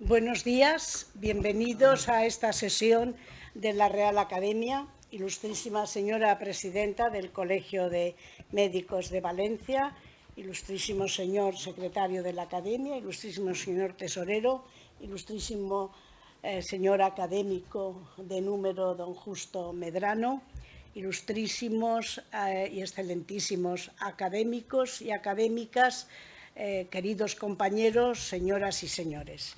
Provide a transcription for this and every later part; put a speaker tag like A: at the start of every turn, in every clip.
A: Buenos días, bienvenidos a esta sesión de la Real Academia, ilustrísima señora presidenta del Colegio de Médicos de Valencia, ilustrísimo señor secretario de la Academia, ilustrísimo señor tesorero, ilustrísimo señor académico de número don Justo Medrano, ilustrísimos y excelentísimos académicos y académicas, queridos compañeros, señoras y señores.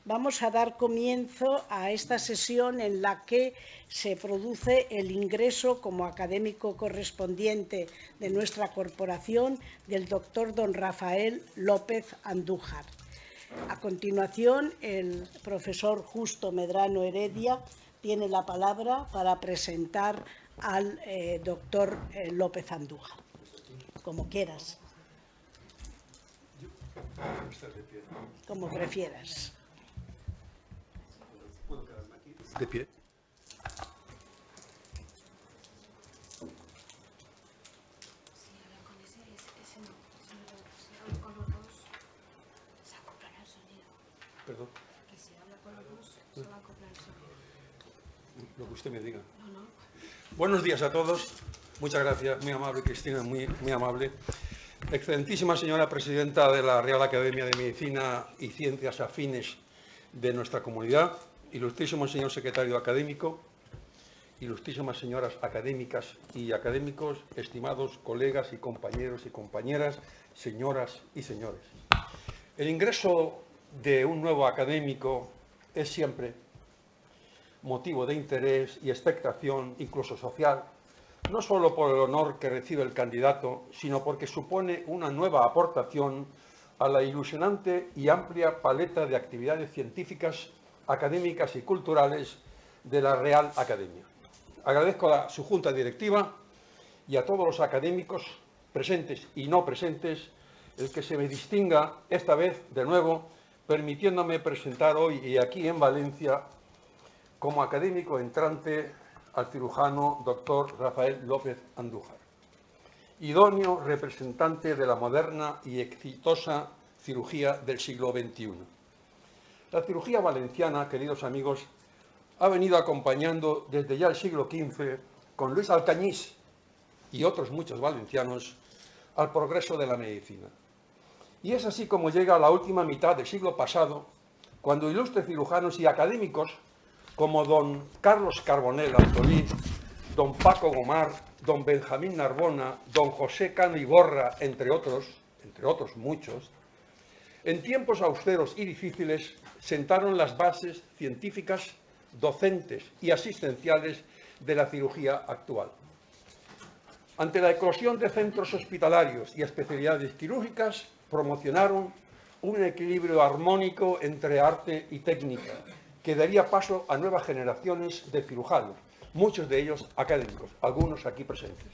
A: Vamos a dar comienzo a esta sesión en la que se produce el ingreso como académico correspondiente de nuestra corporación del doctor don Rafael López Andújar. A continuación, el profesor Justo Medrano Heredia tiene la palabra para presentar al doctor López Andújar. Como quieras. Como prefieras.
B: ¿Puedo quedarme aquí? De pie. Perdón.
C: Que si habla con los dos, se va a acoplar el sonido.
B: Lo que usted me diga. No. Buenos días a todos. Muchas gracias. Muy amable, Cristina, muy amable. Excelentísima señora presidenta de la Real Academia de Medicina y Ciencias Afines de nuestra comunidad, ilustrísimo señor secretario académico, ilustrísimas señoras académicas y académicos, estimados colegas y compañeros y compañeras, señoras y señores. El ingreso de un nuevo académico es siempre motivo de interés y expectación, incluso social, no solo por el honor que recibe el candidato, sino porque supone una nueva aportación a la ilusionante y amplia paleta de actividades científicas, académicas y culturales de la Real Academia. Agradezco a su junta directiva y a todos los académicos presentes y no presentes el que se me distinga esta vez de nuevo, permitiéndome presentar hoy y aquí en Valencia como académico entrante al cirujano doctor Rafael López Andújar, idóneo representante de la moderna y exitosa cirugía del siglo XXI. La cirugía valenciana, queridos amigos, ha venido acompañando desde ya el siglo XV, con Luis Alcañiz y otros muchos valencianos, al progreso de la medicina. Y es así como llega a la última mitad del siglo pasado, cuando ilustres cirujanos y académicos como don Carlos Carbonell Antolí, don Paco Gomar, don Benjamín Narbona, don José Cano Iborra, entre otros muchos, en tiempos austeros y difíciles sentaron las bases científicas, docentes y asistenciales de la cirugía actual. Ante la eclosión de centros hospitalarios y especialidades quirúrgicas, promocionaron un equilibrio armónico entre arte y técnica, que daría paso a nuevas generaciones de cirujanos, muchos de ellos académicos, algunos aquí presentes.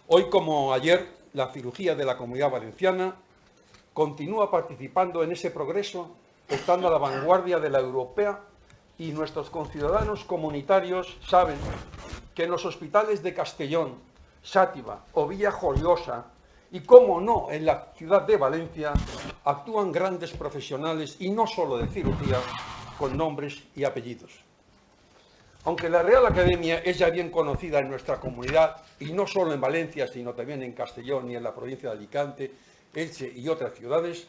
B: Hoy, como ayer, la cirugía de la Comunidad Valenciana continúa participando en ese progreso, estando a la vanguardia de la europea, y nuestros conciudadanos comunitarios saben que en los hospitales de Castellón, Xàtiva o Villa Joiosa, y cómo no, en la ciudad de Valencia, actúan grandes profesionales, y no solo de cirugía, con nombres y apellidos. Aunque la Real Academia es ya bien conocida en nuestra comunidad, y no solo en Valencia, sino también en Castellón y en la provincia de Alicante, Elche y otras ciudades,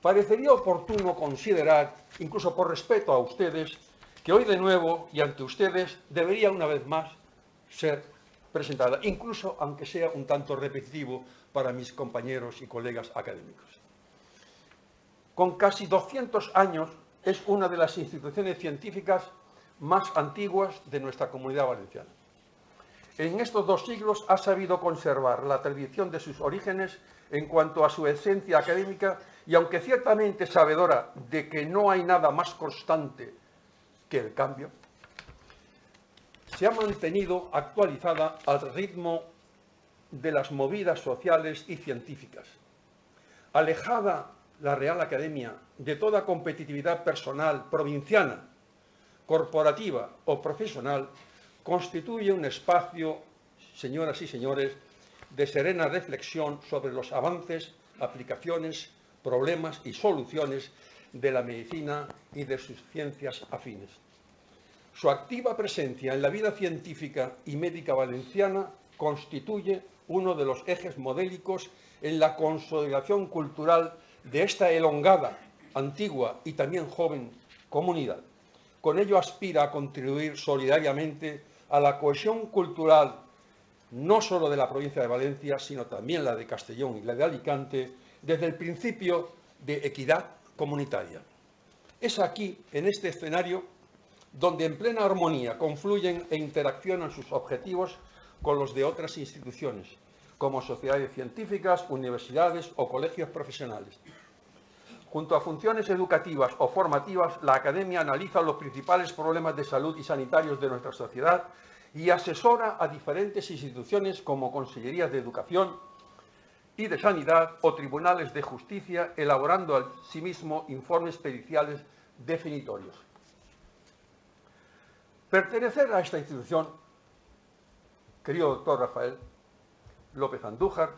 B: parecería oportuno considerar, incluso por respeto a ustedes, que hoy de nuevo y ante ustedes debería una vez más ser presentada, incluso aunque sea un tanto repetitivo para mis compañeros y colegas académicos. Con casi 200 años es una de las instituciones científicas más antiguas de nuestra comunidad valenciana. En estos 2 siglos ha sabido conservar la tradición de sus orígenes en cuanto a su esencia académica, y aunque ciertamente sabedora de que no hay nada más constante que el cambio, se ha mantenido actualizada al ritmo de las movidas sociales y científicas. Alejada la Real Academia de toda competitividad personal, provinciana, corporativa o profesional, constituye un espacio, señoras y señores, de serena reflexión sobre los avances, aplicaciones, problemas y soluciones de la medicina y de sus ciencias afines. Su activa presencia en la vida científica y médica valenciana constituye uno de los ejes modélicos en la consolidación cultural de esta elongada, antigua y también joven comunidad. Con ello aspira a contribuir solidariamente a la cohesión cultural no solo de la provincia de Valencia, sino también la de Castellón y la de Alicante, desde el principio de equidad comunitaria. Es aquí, en este escenario, donde en plena armonía confluyen e interaccionan sus objetivos con los de otras instituciones, como sociedades científicas, universidades o colegios profesionales. Junto a funciones educativas o formativas, la Academia analiza los principales problemas de salud y sanitarios de nuestra sociedad y asesora a diferentes instituciones como Consellerías de Educación y de Sanidad o Tribunales de Justicia, elaborando asimismo informes periciales definitorios. Pertenecer a esta institución, querido doctor Rafael López Andújar,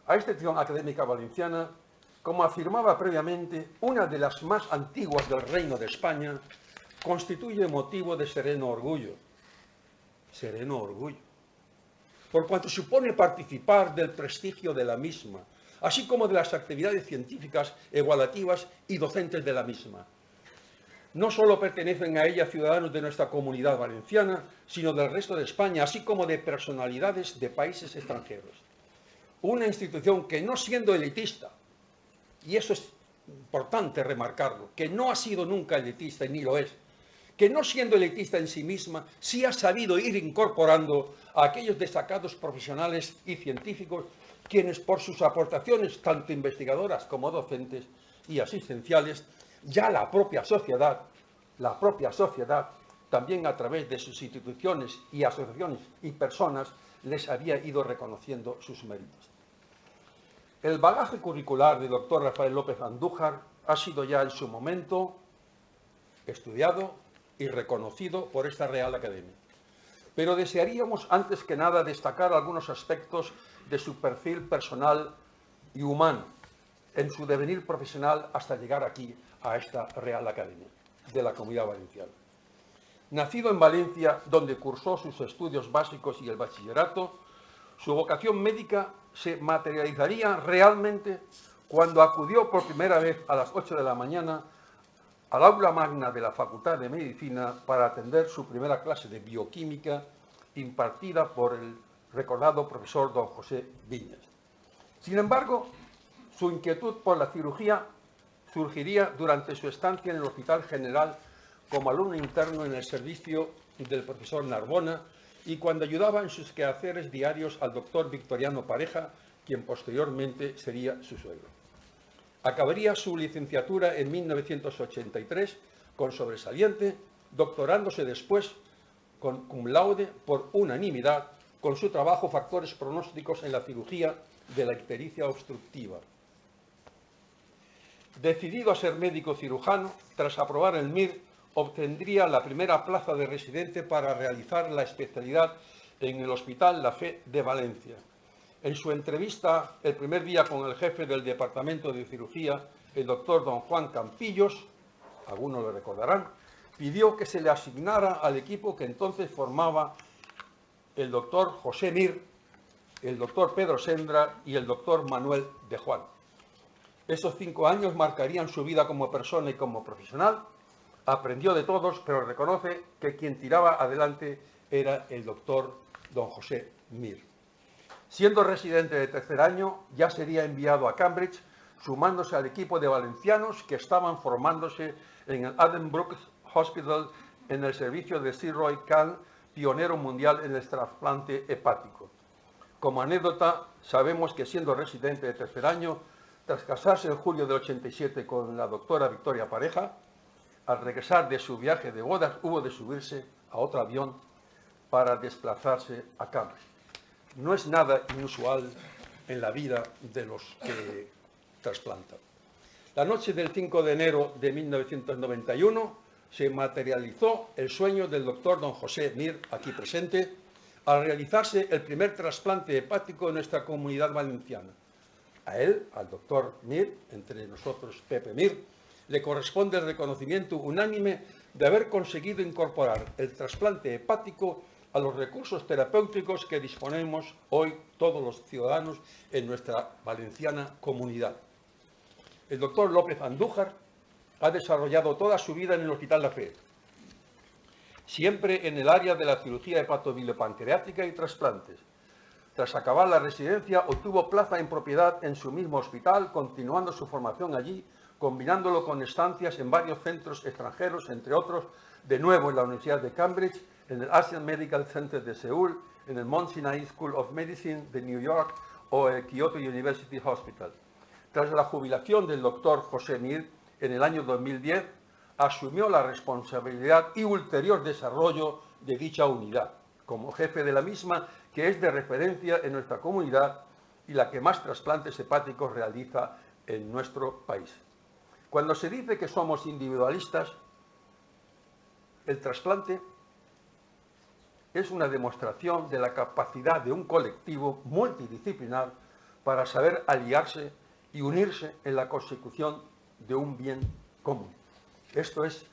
B: a esta institución académica valenciana, como afirmaba previamente, una de las más antiguas del Reino de España, constituye motivo de sereno orgullo, por cuanto supone participar del prestigio de la misma, así como de las actividades científicas, evaluativas y docentes de la misma. No solo pertenecen a ella ciudadanos de nuestra comunidad valenciana, sino del resto de España, así como de personalidades de países extranjeros. Una institución que, no siendo elitista, y eso es importante remarcarlo, que no ha sido nunca elitista y ni lo es, que no siendo elitista en sí misma, sí ha sabido ir incorporando a aquellos destacados profesionales y científicos, quienes por sus aportaciones, tanto investigadoras como docentes y asistenciales, ya la propia sociedad, también a través de sus instituciones y asociaciones y personas, les había ido reconociendo sus méritos. El bagaje curricular del doctor Rafael López Andújar ha sido ya en su momento estudiado y reconocido por esta Real Academia. Pero desearíamos antes que nada destacar algunos aspectos de su perfil personal y humano en su devenir profesional hasta llegar aquí a esta Real Academia de la Comunidad Valenciana. Nacido en Valencia, donde cursó sus estudios básicos y el bachillerato, su vocación médica se materializaría realmente cuando acudió por primera vez a las 8 de la mañana al aula magna de la Facultad de Medicina para atender su primera clase de bioquímica impartida por el recordado profesor don José Viñas. Sin embargo, su inquietud por la cirugía surgiría durante su estancia en el Hospital General como alumno interno en el servicio del profesor Narbona y cuando ayudaba en sus quehaceres diarios al doctor Victoriano Pareja, quien posteriormente sería su suegro. Acabaría su licenciatura en 1983 con sobresaliente, doctorándose después con cum laude por unanimidad con su trabajo Factores pronósticos en la cirugía de la ictericia obstructiva. Decidido a ser médico cirujano, tras aprobar el MIR, obtendría la primera plaza de residente para realizar la especialidad en el Hospital La Fe de Valencia. En su entrevista el primer día con el jefe del Departamento de Cirugía, el doctor don Juan Campillos, algunos lo recordarán, pidió que se le asignara al equipo que entonces formaba el doctor José Mir, el doctor Pedro Sendra y el doctor Manuel de Juan. Esos 5 años marcarían su vida como persona y como profesional. Aprendió de todos, pero reconoce que quien tiraba adelante era el doctor don José Mir. Siendo residente de tercer año, ya sería enviado a Cambridge, sumándose al equipo de valencianos que estaban formándose en el Addenbrooke Hospital en el servicio de Sir Roy Kahn, pionero mundial en el trasplante hepático. Como anécdota, sabemos que siendo residente de tercer año, tras casarse en julio del 87 con la doctora Victoria Pareja, al regresar de su viaje de bodas hubo de subirse a otro avión para desplazarse a Cambridge. No es nada inusual en la vida de los que trasplantan. La noche del 5 de enero de 1991 se materializó el sueño del doctor don José Mir, aquí presente, al realizarse el primer trasplante hepático en nuestra comunidad valenciana. A él, al doctor Mir, entre nosotros Pepe Mir, le corresponde el reconocimiento unánime de haber conseguido incorporar el trasplante hepático a los recursos terapéuticos que disponemos hoy todos los ciudadanos en nuestra valenciana comunidad. El doctor López Andújar ha desarrollado toda su vida en el Hospital La Fe, siempre en el área de la cirugía hepatobilipancreática y trasplantes. Tras acabar la residencia, obtuvo plaza en propiedad en su mismo hospital, continuando su formación allí, combinándolo con estancias en varios centros extranjeros, entre otros, de nuevo en la Universidad de Cambridge, en el Asian Medical Center de Seúl, en el Mount Sinai School of Medicine de New York o el Kyoto University Hospital. Tras la jubilación del doctor José Mir en el año 2010, asumió la responsabilidad y ulterior desarrollo de dicha unidad, como jefe de la misma, que es de referencia en nuestra comunidad y la que más trasplantes hepáticos realiza en nuestro país. Cuando se dice que somos individualistas, el trasplante es una demostración de la capacidad de un colectivo multidisciplinar para saber aliarse y unirse en la consecución de un bien común. Esto es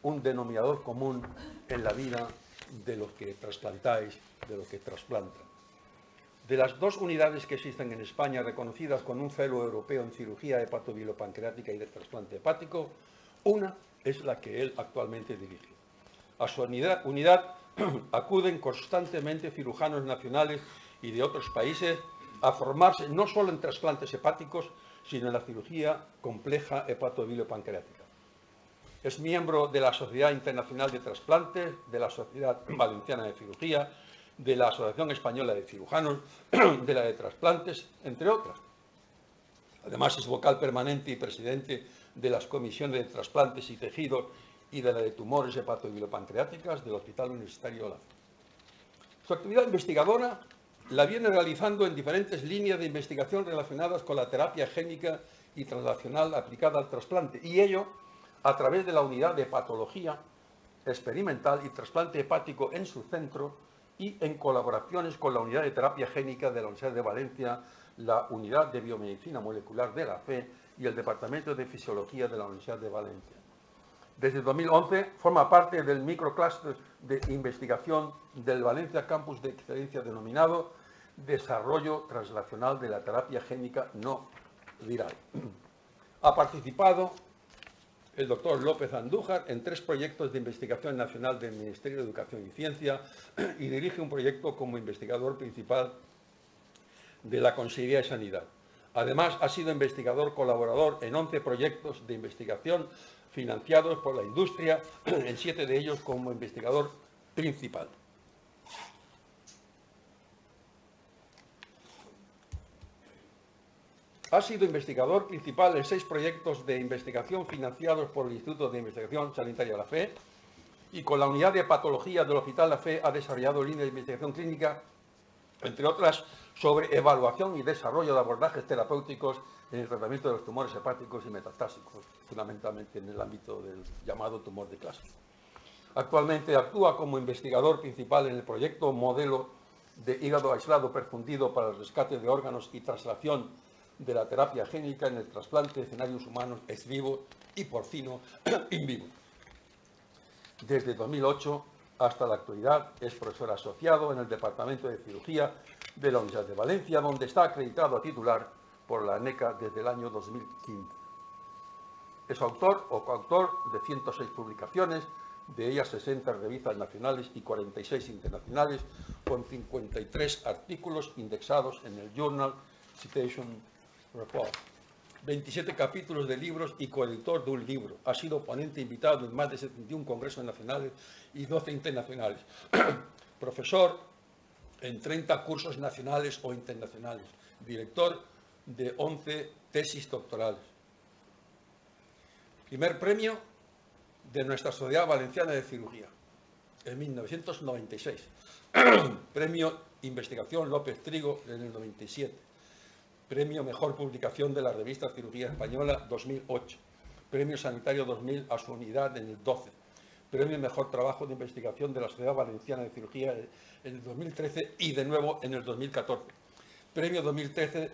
B: un denominador común en la vida de los que trasplantáis, de los que trasplantan. De las 2 unidades que existen en España reconocidas con un fellow europeo en cirugía hepatobilipancreática y de trasplante hepático, una es la que él actualmente dirige. A su unidad acuden constantemente cirujanos nacionales y de otros países a formarse no solo en trasplantes hepáticos, sino en la cirugía compleja hepatobilipancreática. Es miembro de la Sociedad Internacional de Trasplantes, de la Sociedad Valenciana de Cirugía, de la Asociación Española de Cirujanos, de la de Trasplantes, entre otras. Además, es vocal permanente y presidente de las comisiones de trasplantes y tejidos y de la de tumores hepatobilipancreáticas del Hospital Universitario La Fe. Su actividad investigadora la viene realizando en diferentes líneas de investigación relacionadas con la terapia génica y translacional aplicada al trasplante, y ello a través de la unidad de patología experimental y trasplante hepático en su centro y en colaboraciones con la unidad de terapia génica de la Universidad de Valencia, la unidad de biomedicina molecular de la FE y el departamento de fisiología de la Universidad de Valencia. Desde 2011 forma parte del microclúster de investigación del Valencia Campus de Excelencia denominado Desarrollo Translacional de la Terapia Génica No Viral. Ha participado el doctor López Andújar en 3 proyectos de investigación nacional del Ministerio de Educación y Ciencia y dirige un proyecto como investigador principal de la Consejería de Sanidad. Además, ha sido investigador colaborador en 11 proyectos de investigación financiados por la industria, en 7 de ellos como investigador principal. Ha sido investigador principal en 6 proyectos de investigación financiados por el Instituto de Investigación Sanitaria La Fe y con la unidad de patología del Hospital La Fe ha desarrollado líneas de investigación clínica, entre otras, sobre evaluación y desarrollo de abordajes terapéuticos en el tratamiento de los tumores hepáticos y metastásicos, fundamentalmente en el ámbito del llamado tumor de Klassen. Actualmente actúa como investigador principal en el proyecto Modelo de hígado aislado perfundido para el rescate de órganos y traslación de la terapia génica en el trasplante de escenarios humanos ex vivo y porcino in vivo. Desde 2008 hasta la actualidad es profesor asociado en el Departamento de Cirugía de la Universidad de Valencia, donde está acreditado a titular por la ANECA desde el año 2015. Es autor o coautor de 106 publicaciones, de ellas 60 revistas nacionales y 46 internacionales, con 53 artículos indexados en el Journal Citation Report, 27 capítulos de libros y coeditor de un libro. Ha sido ponente invitado en más de 71 congresos nacionales y 12 internacionales. Profesor en 30 cursos nacionales o internacionales. Director de 11 tesis doctorales. Primer premio de nuestra Sociedad Valenciana de Cirugía en 1996. Premio Investigación López Trigo en el 97. Premio Mejor Publicación de la revista Cirugía Española 2008. Premio Sanitario 2000 a su unidad en el 12. Premio Mejor Trabajo de Investigación de la Sociedad Valenciana de Cirugía en el 2013 y de nuevo en el 2014. Premio 2013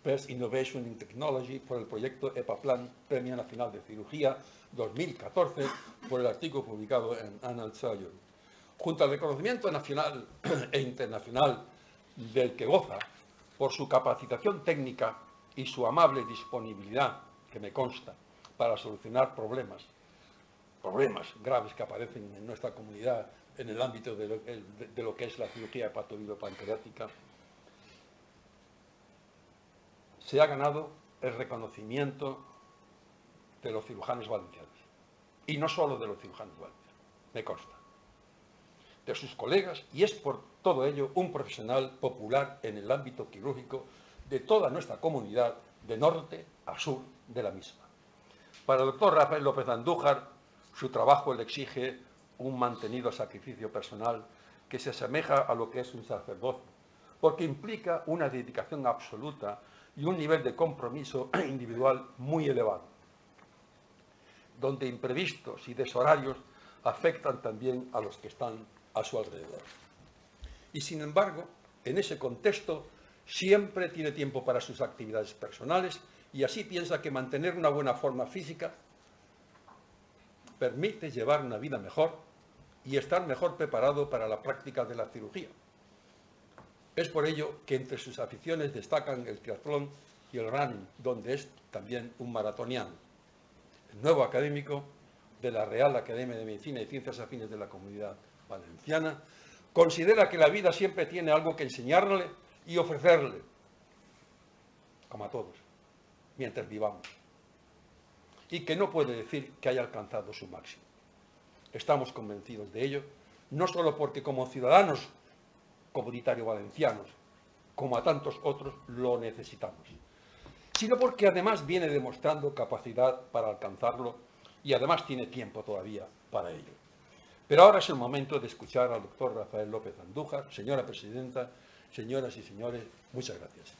B: Best Innovation in Technology por el proyecto EPAPLAN, Premio Nacional de Cirugía 2014, por el artículo publicado en Annals Surgery. Junto al reconocimiento nacional e internacional del que goza por su capacitación técnica y su amable disponibilidad, que me consta, para solucionar problemas graves que aparecen en nuestra comunidad en el ámbito de lo que es la cirugía hepatobiliopancreática, se ha ganado el reconocimiento de los cirujanos valencianos. Y no solo de los cirujanos valencianos, me consta, de sus colegas, y es por todo ello un profesional popular en el ámbito quirúrgico de toda nuestra comunidad, de norte a sur de la misma. Para el doctor Rafael López Andújar, su trabajo le exige un mantenido sacrificio personal que se asemeja a lo que es un sacerdocio, porque implica una dedicación absoluta y un nivel de compromiso individual muy elevado, donde imprevistos y deshorarios afectan también a los que están a su alrededor. Y sin embargo, en ese contexto, siempre tiene tiempo para sus actividades personales y así piensa que mantener una buena forma física permite llevar una vida mejor y estar mejor preparado para la práctica de la cirugía. Es por ello que entre sus aficiones destacan el triatlón y el running, donde es también un maratoniano. El nuevo académico de la Real Academia de Medicina y Ciencias Afines de la Comunidad Valenciana considera que la vida siempre tiene algo que enseñarle y ofrecerle, como a todos, mientras vivamos, y que no puede decir que haya alcanzado su máximo. Estamos convencidos de ello, no solo porque como ciudadanos comunitarios valencianos, como a tantos otros, lo necesitamos, sino porque además viene demostrando capacidad para alcanzarlo y además tiene tiempo todavía para ello. Pero ahora es el momento de escuchar al doctor Rafael López Andújar. Señora presidenta, señoras y señores, muchas gracias.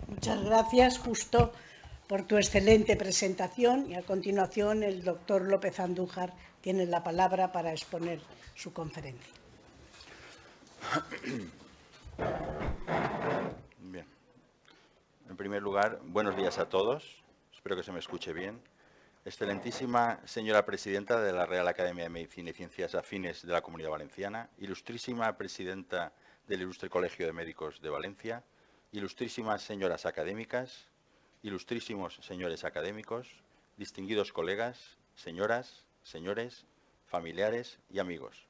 A: Muchas gracias, Justo, por tu excelente presentación y a continuación el doctor López Andújar tiene la palabra para exponer su conferencia.
D: Bien. En primer lugar, buenos días a todos. Espero que se me escuche bien. Excelentísima señora presidenta de la Real Academia de Medicina y Ciencias Afines de la Comunidad Valenciana, ilustrísima presidenta del Ilustre Colegio de Médicos de Valencia, ilustrísimas señoras académicas, ilustrísimos señores académicos, distinguidos colegas, señoras, señores, familiares y amigos.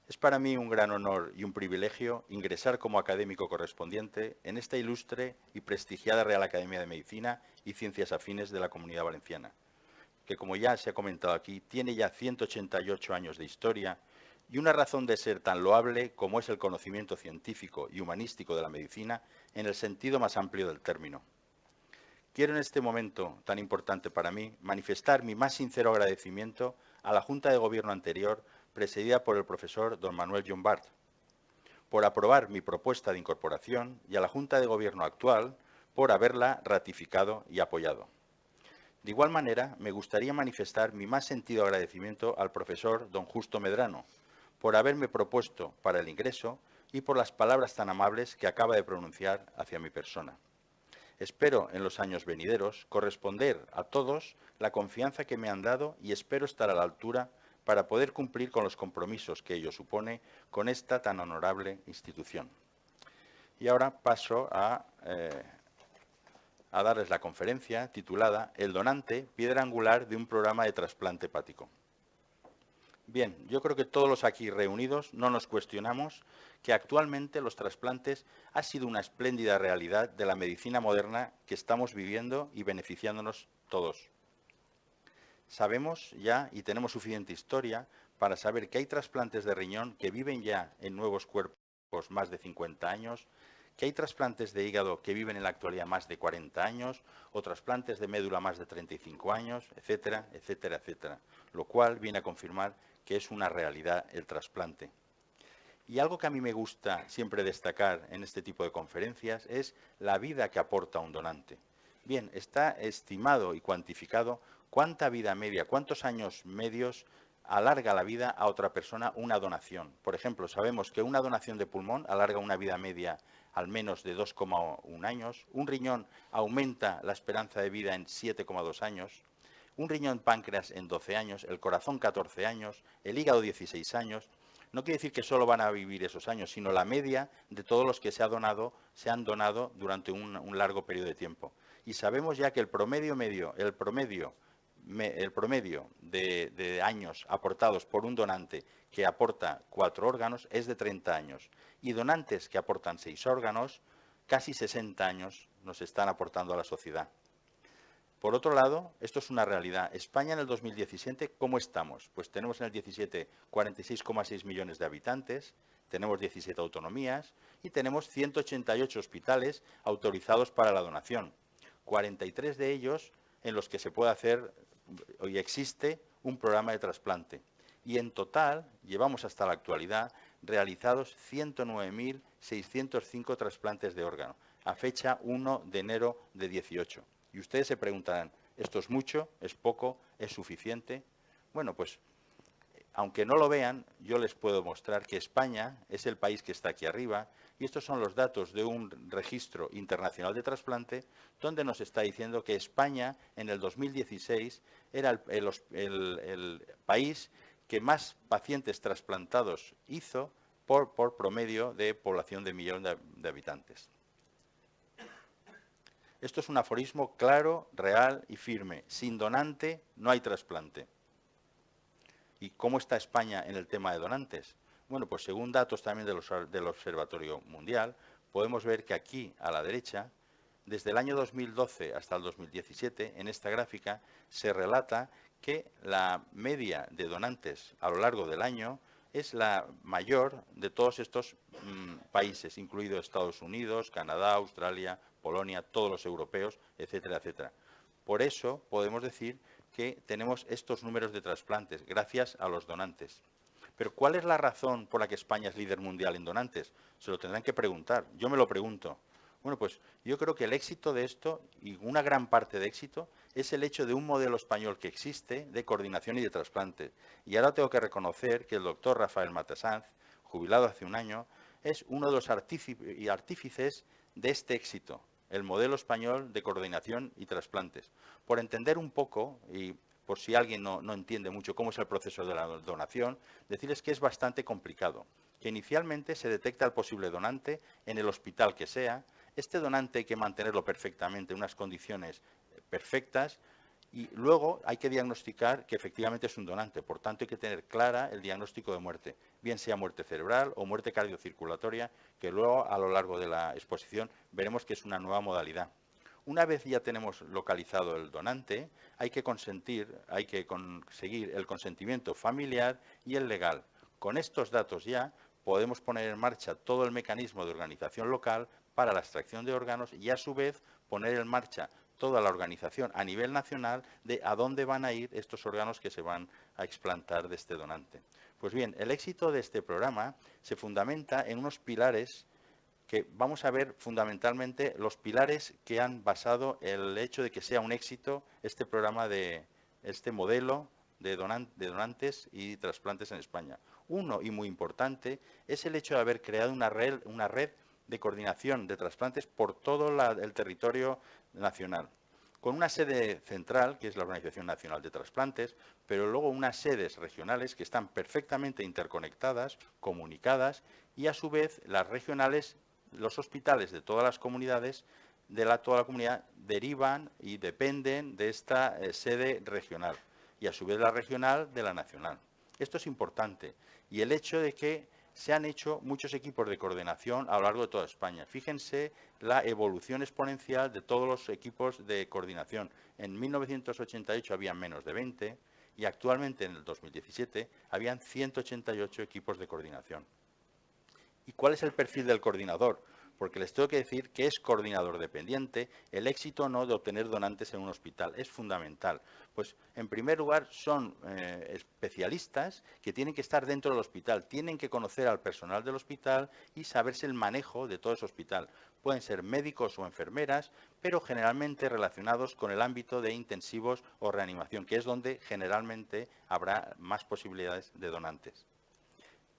D: Es para mí un gran honor y un privilegio ingresar como académico correspondiente en esta ilustre y prestigiada Real Academia de Medicina y Ciencias Afines de la Comunidad Valenciana, que, como ya se ha comentado aquí, tiene ya 188 años de historia y una razón de ser tan loable como es el conocimiento científico y humanístico de la medicina en el sentido más amplio del término. Quiero en este momento tan importante para mí manifestar mi más sincero agradecimiento a la Junta de Gobierno anterior, presidida por el profesor don Manuel Llombart, por aprobar mi propuesta de incorporación y a la Junta de Gobierno actual por haberla ratificado y apoyado. De igual manera, me gustaría manifestar mi más sentido agradecimiento al profesor don Justo Medrano, por haberme propuesto para el ingreso y por las palabras tan amables que acaba de pronunciar hacia mi persona. Espero en los años venideros corresponder a todos la confianza que me han dado y espero estar a la altura para poder cumplir con los compromisos que ello supone con esta tan honorable institución. Y ahora paso a darles la conferencia titulada El donante, piedra angular de un programa de trasplante hepático. Bien, yo creo que todos los aquí reunidos no nos cuestionamos que actualmente los trasplantes han sido una espléndida realidad de la medicina moderna que estamos viviendo y beneficiándonos todos. Sabemos ya y tenemos suficiente historia para saber que hay trasplantes de riñón que viven ya en nuevos cuerpos más de 50 años, que hay trasplantes de hígado que viven en la actualidad más de 40 años, o trasplantes de médula más de 35 años, etcétera, etcétera, etcétera, lo cual viene a confirmar que es una realidad el trasplante. Y algo que a mí me gusta siempre destacar en este tipo de conferencias es la vida que aporta un donante. Bien, está estimado y cuantificado ¿cuánta vida media, cuántos años medios alarga la vida a otra persona una donación? Por ejemplo, sabemos que una donación de pulmón alarga una vida media al menos de 2,1 años, un riñón aumenta la esperanza de vida en 7,2 años, un riñón páncreas en 12 años, el corazón 14 años, el hígado 16 años. No quiere decir que solo van a vivir esos años, sino la media de todos los que se han donado durante un largo periodo de tiempo. Y sabemos ya que el promedio de años aportados por un donante que aporta 4 órganos es de 30 años. Y donantes que aportan 6 órganos, casi 60 años nos están aportando a la sociedad. Por otro lado, esto es una realidad. España en el 2017, ¿cómo estamos? Pues tenemos en el 17 46,6 millones de habitantes, tenemos 17 autonomías y tenemos 188 hospitales autorizados para la donación. 43 de ellos en los que se puede hacer y existe un programa de trasplante. Y en total llevamos hasta la actualidad realizados 109.605 trasplantes de órgano, a fecha 1 de enero de 18. Y ustedes se preguntarán, ¿esto es mucho? ¿Es poco? ¿Es suficiente? Bueno, pues, aunque no lo vean, yo les puedo mostrar que España es el país que está aquí arriba, y estos son los datos de un registro internacional de trasplante, donde nos está diciendo que España, en el 2016, era el país que más pacientes trasplantados hizo por promedio de población de millón de habitantes. Esto es un aforismo claro, real y firme. Sin donante no hay trasplante. ¿Y cómo está España en el tema de donantes? Bueno, pues según datos también del Observatorio Mundial, podemos ver que aquí, a la derecha, desde el año 2012 hasta el 2017, en esta gráfica, se relata que la media de donantes a lo largo del año es la mayor de todos estos países, incluido Estados Unidos, Canadá, Australia, Polonia, todos los europeos, etcétera, etcétera. Por eso podemos decir que tenemos estos números de trasplantes, gracias a los donantes. Pero ¿cuál es la razón por la que España es líder mundial en donantes? Se lo tendrán que preguntar. Yo me lo pregunto. Bueno, pues yo creo que el éxito de esto, y una gran parte de éxito, es el hecho de un modelo español que existe de coordinación y de trasplante. Y ahora tengo que reconocer que el doctor Rafael Matasanz, jubilado hace un año, es uno de los artífices de este éxito, el modelo español de coordinación y trasplantes. Por entender un poco, y por si alguien no entiende mucho cómo es el proceso de la donación, decirles que es bastante complicado, que inicialmente se detecta el posible donante en el hospital que sea. Este donante hay que mantenerlo perfectamente en unas condiciones perfectas y luego hay que diagnosticar que efectivamente es un donante. Por tanto, hay que tener clara el diagnóstico de muerte, bien sea muerte cerebral o muerte cardiocirculatoria, que luego a lo largo de la exposición veremos que es una nueva modalidad. Una vez ya tenemos localizado el donante, hay que conseguir el consentimiento familiar y el legal. Con estos datos ya podemos poner en marcha todo el mecanismo de organización local para la extracción de órganos y, a su vez, poner en marcha toda la organización a nivel nacional de a dónde van a ir estos órganos que se van a explantar de este donante. Pues bien, el éxito de este programa se fundamenta en unos pilares que vamos a ver fundamentalmente los pilares que han basado el hecho de que sea un éxito este programa este modelo de donantes y trasplantes en España. Uno, y muy importante, es el hecho de haber creado una red de coordinación de trasplantes por todo el territorio nacional, con una sede central, que es la Organización Nacional de Trasplantes, pero luego unas sedes regionales que están perfectamente interconectadas, comunicadas, y a su vez las regionales, los hospitales de todas las comunidades, toda la comunidad, derivan y dependen de esta sede regional, y a su vez la regional de la nacional. Esto es importante, y el hecho de que se han hecho muchos equipos de coordinación a lo largo de toda España. Fíjense la evolución exponencial de todos los equipos de coordinación. En 1988 había menos de 20 y actualmente en el 2017 habían 188 equipos de coordinación. ¿Y cuál es el perfil del coordinador? porque les tengo que decir que es coordinador dependiente el éxito o no de obtener donantes en un hospital. Es fundamental. Pues, en primer lugar, son especialistas que tienen que estar dentro del hospital, tienen que conocer al personal del hospital y saberse el manejo de todo ese hospital. Pueden ser médicos o enfermeras, pero generalmente relacionados con el ámbito de intensivos o reanimación, que es donde generalmente habrá más posibilidades de donantes.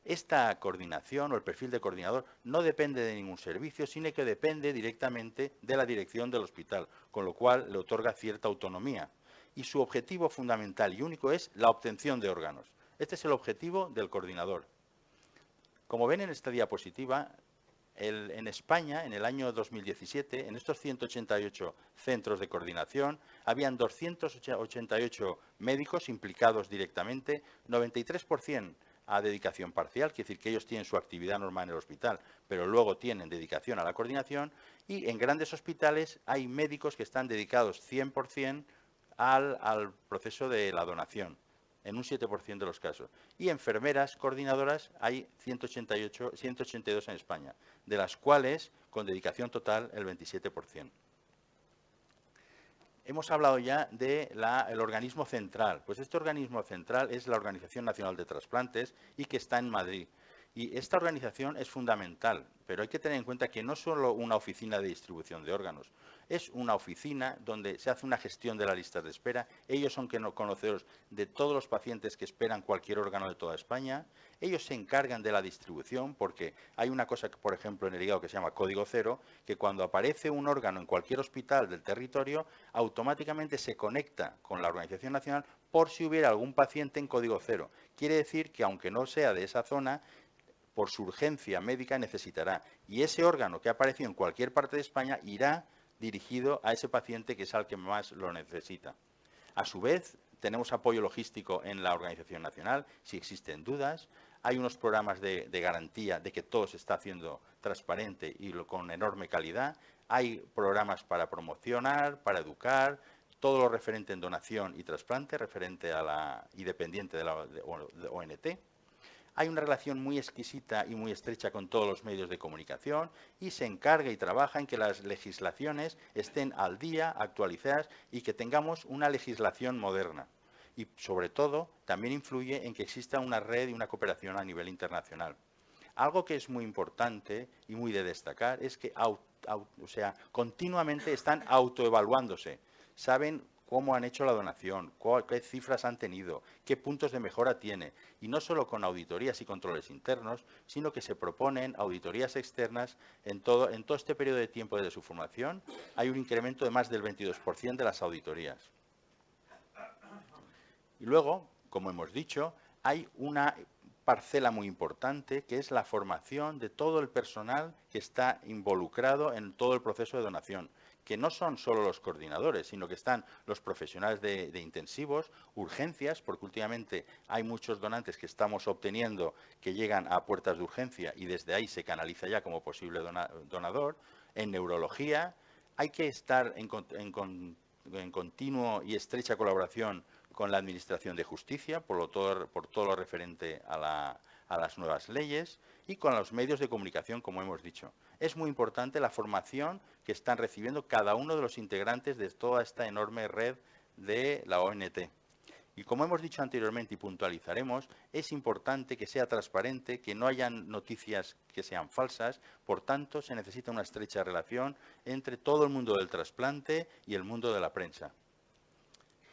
D: Esta coordinación o el perfil de coordinador no depende de ningún servicio, sino que depende directamente de la dirección del hospital, con lo cual le otorga cierta autonomía. Y su objetivo fundamental y único es la obtención de órganos. Este es el objetivo del coordinador. Como ven en esta diapositiva, en España, en el año 2017, en estos 188 centros de coordinación, habían 288 médicos implicados directamente, 93% a dedicación parcial, quiere decir que ellos tienen su actividad normal en el hospital, pero luego tienen dedicación a la coordinación, y en grandes hospitales hay médicos que están dedicados 100% al proceso de la donación, en un 7% de los casos. Y enfermeras coordinadoras hay 182 en España, de las cuales, con dedicación total, el 27%. Hemos hablado ya del organismo central. Pues este organismo central es la Organización Nacional de Trasplantes y que está en Madrid. Y esta organización es fundamental, pero hay que tener en cuenta que no es solo una oficina de distribución de órganos, es una oficina donde se hace una gestión de las listas de espera. Ellos son conocedores de todos los pacientes que esperan cualquier órgano de toda España. Ellos se encargan de la distribución porque hay una cosa, por ejemplo, en el hígado que se llama código cero, que cuando aparece un órgano en cualquier hospital del territorio, automáticamente se conecta con la Organización Nacional por si hubiera algún paciente en código cero. Quiere decir que aunque no sea de esa zona, por su urgencia médica necesitará. Y ese órgano que ha aparecido en cualquier parte de España irá dirigido a ese paciente que es al que más lo necesita. A su vez, tenemos apoyo logístico en la Organización Nacional, si existen dudas. Hay unos programas de garantía de que todo se está haciendo transparente y con enorme calidad. Hay programas para promocionar, para educar, todo lo referente en donación y trasplante, referente y dependiente de la ONT. Hay una relación muy exquisita y muy estrecha con todos los medios de comunicación y se encarga y trabaja en que las legislaciones estén al día, actualizadas y que tengamos una legislación moderna. Y, sobre todo, también influye en que exista una red y una cooperación a nivel internacional. Algo que es muy importante y muy de destacar es que continuamente están autoevaluándose. Saben cómo han hecho la donación, qué cifras han tenido, qué puntos de mejora tiene. Y no solo con auditorías y controles internos, sino que se proponen auditorías externas en todo este periodo de tiempo desde su formación. Hay un incremento de más del 22% de las auditorías. Y luego, como hemos dicho, hay una parcela muy importante que es la formación de todo el personal que está involucrado en todo el proceso de donación, que no son solo los coordinadores, sino que están los profesionales de intensivos, urgencias, porque últimamente hay muchos donantes que estamos obteniendo que llegan a puertas de urgencia y desde ahí se canaliza ya como posible donador, en neurología. Hay que estar en continuo y estrecha colaboración con la Administración de Justicia, por todo lo referente a las nuevas leyes, y con los medios de comunicación, como hemos dicho. Es muy importante la formación que están recibiendo cada uno de los integrantes de toda esta enorme red de la ONT. Y como hemos dicho anteriormente y puntualizaremos, es importante que sea transparente, que no hayan noticias que sean falsas, por tanto se necesita una estrecha relación entre todo el mundo del trasplante y el mundo de la prensa.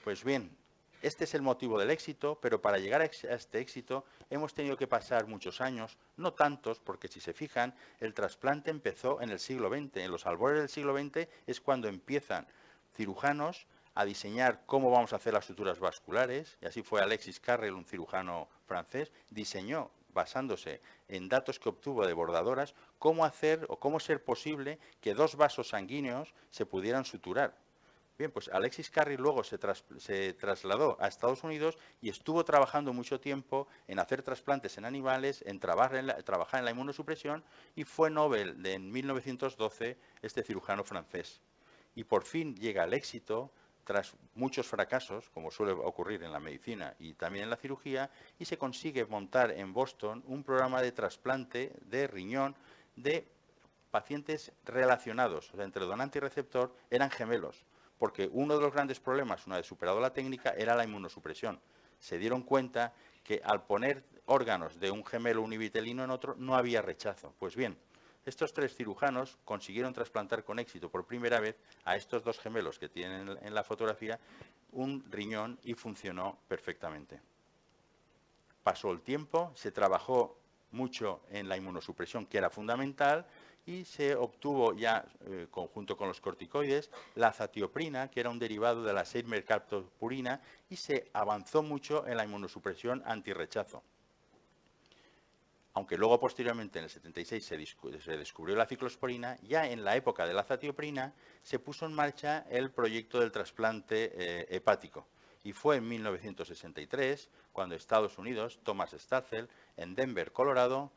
D: Pues bien, este es el motivo del éxito, pero para llegar a este éxito hemos tenido que pasar muchos años, no tantos, porque si se fijan, el trasplante empezó en el siglo XX. En los albores del siglo XX es cuando empiezan cirujanos a diseñar cómo vamos a hacer las suturas vasculares, y así fue Alexis Carrel, un cirujano francés, diseñó, basándose en datos que obtuvo de bordadoras, cómo hacer o cómo ser posible que dos vasos sanguíneos se pudieran suturar. Bien, pues Alexis Carrel luego se trasladó a Estados Unidos y estuvo trabajando mucho tiempo en hacer trasplantes en animales, en trabajar en la inmunosupresión, y fue Nobel en 1912 este cirujano francés. Y por fin llega al éxito tras muchos fracasos, como suele ocurrir en la medicina y también en la cirugía, y se consigue montar en Boston un programa de trasplante de riñón de pacientes relacionados, o sea, entre donante y receptor, eran gemelos, porque uno de los grandes problemas, una vez superado la técnica, era la inmunosupresión. Se dieron cuenta que al poner órganos de un gemelo univitelino en otro, no había rechazo. Pues bien, estos 3 cirujanos consiguieron trasplantar con éxito por primera vez a estos 2 gemelos que tienen en la fotografía un riñón y funcionó perfectamente. Pasó el tiempo, se trabajó mucho en la inmunosupresión, que era fundamental, y se obtuvo ya, junto con los corticoides, la azatioprina, que era un derivado de la 6-mercaptopurina, y se avanzó mucho en la inmunosupresión antirrechazo. Aunque luego, posteriormente, en el 76, se descubrió la ciclosporina, ya en la época de la azatioprina se puso en marcha el proyecto del trasplante hepático. Y fue en 1963 cuando Estados Unidos, Thomas Starzl, en Denver, Colorado,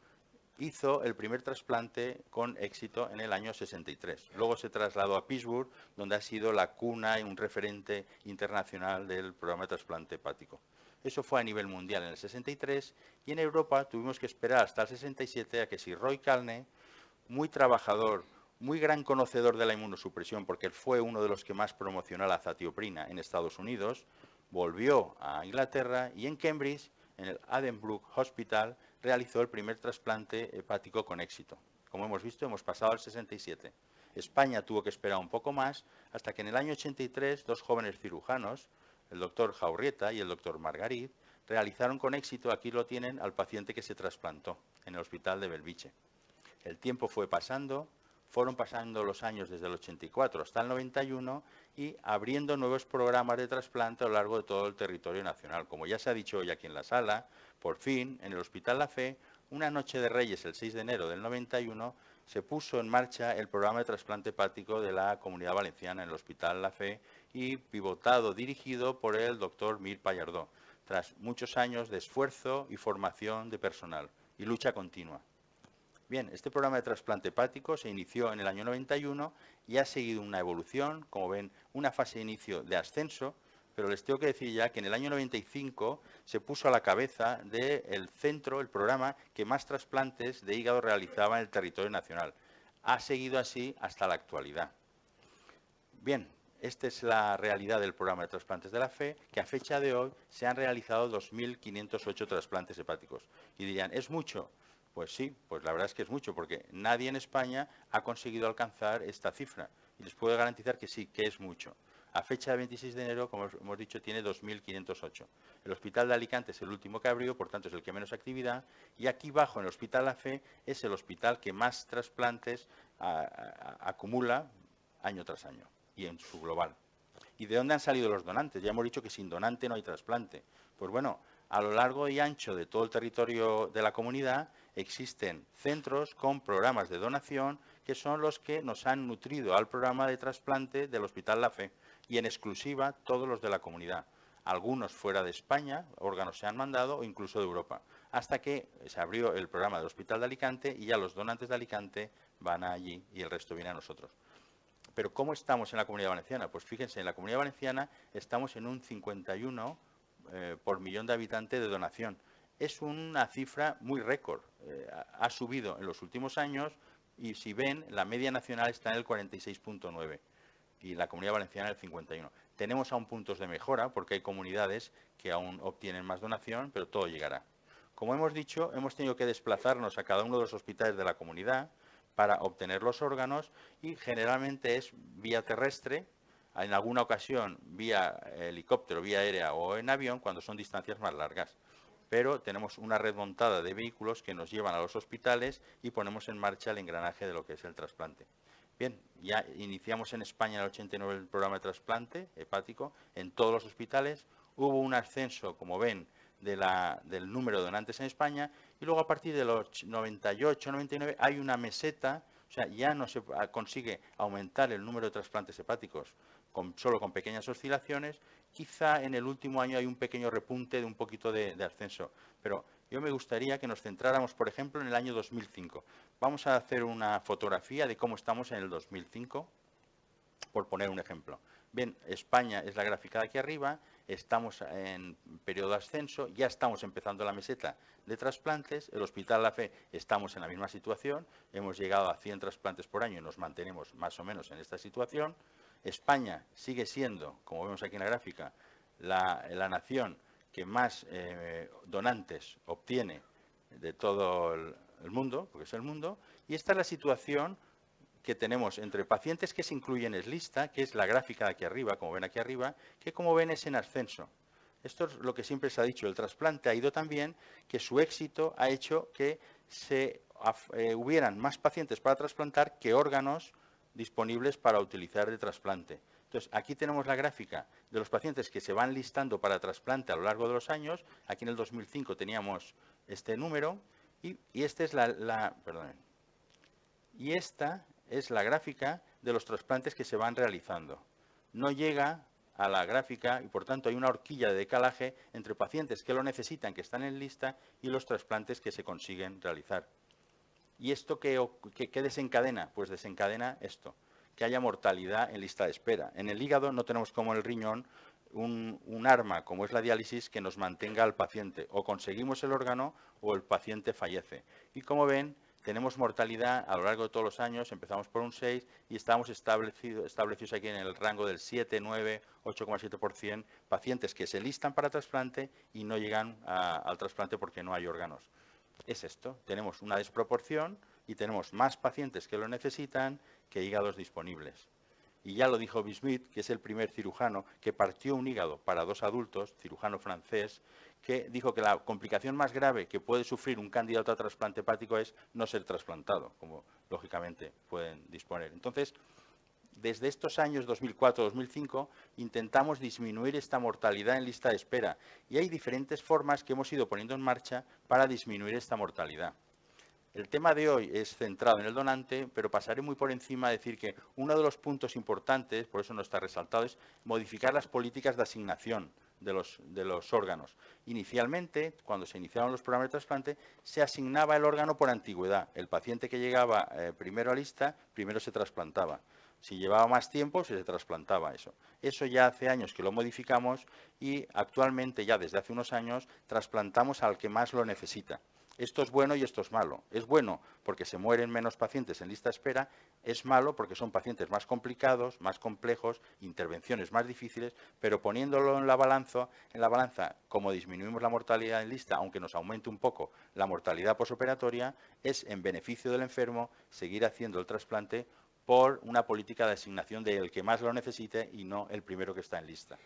D: hizo el primer trasplante con éxito en el año 63. Luego se trasladó a Pittsburgh, donde ha sido la cuna y un referente internacional del programa de trasplante hepático. Eso fue a nivel mundial en el 63 y en Europa tuvimos que esperar hasta el 67 a que Sir Roy Calne, muy trabajador, muy gran conocedor de la inmunosupresión, porque él fue uno de los que más promocionó la azatioprina en Estados Unidos, volvió a Inglaterra y en Cambridge, en el Addenbrooke Hospital, realizó el primer trasplante hepático con éxito. Como hemos visto, hemos pasado al 67. España tuvo que esperar un poco más hasta que en el año 83 2 jóvenes cirujanos, el doctor Jaurrieta y el doctor Margarit, realizaron con éxito, aquí lo tienen, al paciente que se trasplantó en el hospital de Belviche. El tiempo fue pasando, fueron pasando los años desde el 84 hasta el 91 y abriendo nuevos programas de trasplante a lo largo de todo el territorio nacional. Como ya se ha dicho hoy aquí en la sala, por fin, en el Hospital La Fe, una noche de Reyes, el 6 de enero del 91, se puso en marcha el programa de trasplante hepático de la Comunidad Valenciana en el Hospital La Fe y pivotado, dirigido por el doctor Mir Pallardó, tras muchos años de esfuerzo y formación de personal y lucha continua. Bien, este programa de trasplante hepático se inició en el año 91 y ha seguido una evolución, como ven, una fase de inicio de ascenso, pero les tengo que decir ya que en el año 95 se puso a la cabeza del centro, el programa que más trasplantes de hígado realizaba en el territorio nacional. Ha seguido así hasta la actualidad. Bien, esta es la realidad del programa de trasplantes de la Fe, que a fecha de hoy se han realizado 2.508 trasplantes hepáticos. Y dirían, ¿es mucho? Pues sí, pues la verdad es que es mucho, porque nadie en España ha conseguido alcanzar esta cifra. Y les puedo garantizar que sí, que es mucho. A fecha de 26 de enero, como hemos dicho, tiene 2.508. El Hospital de Alicante es el último que abrió, por tanto es el que menos actividad. Y aquí abajo, en el Hospital La Fe, es el hospital que más trasplantes acumula año tras año y en su global. ¿Y de dónde han salido los donantes? Ya hemos dicho que sin donante no hay trasplante. Pues bueno, a lo largo y ancho de todo el territorio de la comunidad existen centros con programas de donación que son los que nos han nutrido al programa de trasplante del Hospital La Fe y en exclusiva todos los de la comunidad. Algunos fuera de España, órganos se han mandado o incluso de Europa, hasta que se abrió el programa del Hospital de Alicante y ya los donantes de Alicante van allí y el resto viene a nosotros. Pero ¿cómo estamos en la Comunidad Valenciana? Pues fíjense, en la Comunidad Valenciana estamos en un 51 por millón de habitantes de donación. Es una cifra muy récord. Ha subido en los últimos años y si ven, la media nacional está en el 46,9 y la Comunidad Valenciana en el 51. Tenemos aún puntos de mejora porque hay comunidades que aún obtienen más donación, pero todo llegará. Como hemos dicho, hemos tenido que desplazarnos a cada uno de los hospitales de la comunidad para obtener los órganos y generalmente es vía terrestre, en alguna ocasión vía helicóptero, vía aérea o en avión cuando son distancias más largas. Pero tenemos una red montada de vehículos que nos llevan a los hospitales y ponemos en marcha el engranaje de lo que es el trasplante. Bien, ya iniciamos en España en el 89 el programa de trasplante hepático en todos los hospitales. Hubo un ascenso, como ven, del número de donantes en España y luego a partir de los 98, 99 hay una meseta, o sea, ya no se consigue aumentar el número de trasplantes hepáticos solo con pequeñas oscilaciones. Quizá en el último año hay un pequeño repunte de un poquito de ascenso, pero yo me gustaría que nos centráramos, por ejemplo, en el año 2005. Vamos a hacer una fotografía de cómo estamos en el 2005, por poner un ejemplo. Bien, España es la gráfica de aquí arriba, estamos en periodo de ascenso, ya estamos empezando la meseta de trasplantes, el Hospital La Fe estamos en la misma situación, hemos llegado a 100 trasplantes por año y nos mantenemos más o menos en esta situación. España sigue siendo, como vemos aquí en la gráfica, la nación que más donantes obtiene de todo el mundo, porque es el mundo, y esta es la situación que tenemos entre pacientes que se incluyen en lista, que es la gráfica de aquí arriba, como ven aquí arriba, que como ven es en ascenso. Esto es lo que siempre se ha dicho, el trasplante ha ido tan bien que su éxito ha hecho que hubieran más pacientes para trasplantar que órganos disponibles para utilizar de trasplante. Entonces, aquí tenemos la gráfica de los pacientes que se van listando para trasplante a lo largo de los años. Aquí en el 2005 teníamos este número y esta es esta es la gráfica de los trasplantes que se van realizando. No llega a la gráfica y, por tanto, hay una horquilla de decalaje entre pacientes que lo necesitan, que están en lista, y los trasplantes que se consiguen realizar. ¿Y esto qué desencadena? Pues desencadena esto, que haya mortalidad en lista de espera. En el hígado no tenemos como en el riñón un arma, como es la diálisis, que nos mantenga al paciente. O conseguimos el órgano o el paciente fallece. Y como ven, tenemos mortalidad a lo largo de todos los años, empezamos por un 6 y estamos establecidos aquí en el rango del 7, 9, 8,7%, pacientes que se listan para trasplante y no llegan al trasplante porque no hay órganos. Es esto, tenemos una desproporción y tenemos más pacientes que lo necesitan que hígados disponibles. Y ya lo dijo Bismuth, que es el primer cirujano que partió un hígado para 2 adultos, cirujano francés, que dijo que la complicación más grave que puede sufrir un candidato a trasplante hepático es no ser trasplantado, como lógicamente pueden disponer. Entonces, desde estos años 2004-2005 intentamos disminuir esta mortalidad en lista de espera y hay diferentes formas que hemos ido poniendo en marcha para disminuir esta mortalidad. El tema de hoy es centrado en el donante, pero pasaré muy por encima a decir que uno de los puntos importantes, por eso no está resaltado, es modificar las políticas de asignación de los órganos. Inicialmente, cuando se iniciaron los programas de trasplante, se asignaba el órgano por antigüedad. El paciente que llegaba primero a lista, primero se trasplantaba. Si llevaba más tiempo, se trasplantaba eso. Eso ya hace años que lo modificamos y actualmente, ya desde hace unos años, trasplantamos al que más lo necesita. Esto es bueno y esto es malo. Es bueno porque se mueren menos pacientes en lista de espera, es malo porque son pacientes más complicados, más complejos, intervenciones más difíciles, pero poniéndolo en la balanza, como disminuimos la mortalidad en lista, aunque nos aumente un poco la mortalidad posoperatoria, es en beneficio del enfermo seguir haciendo el trasplante por una política de asignación del que más lo necesite y no el primero que está en lista.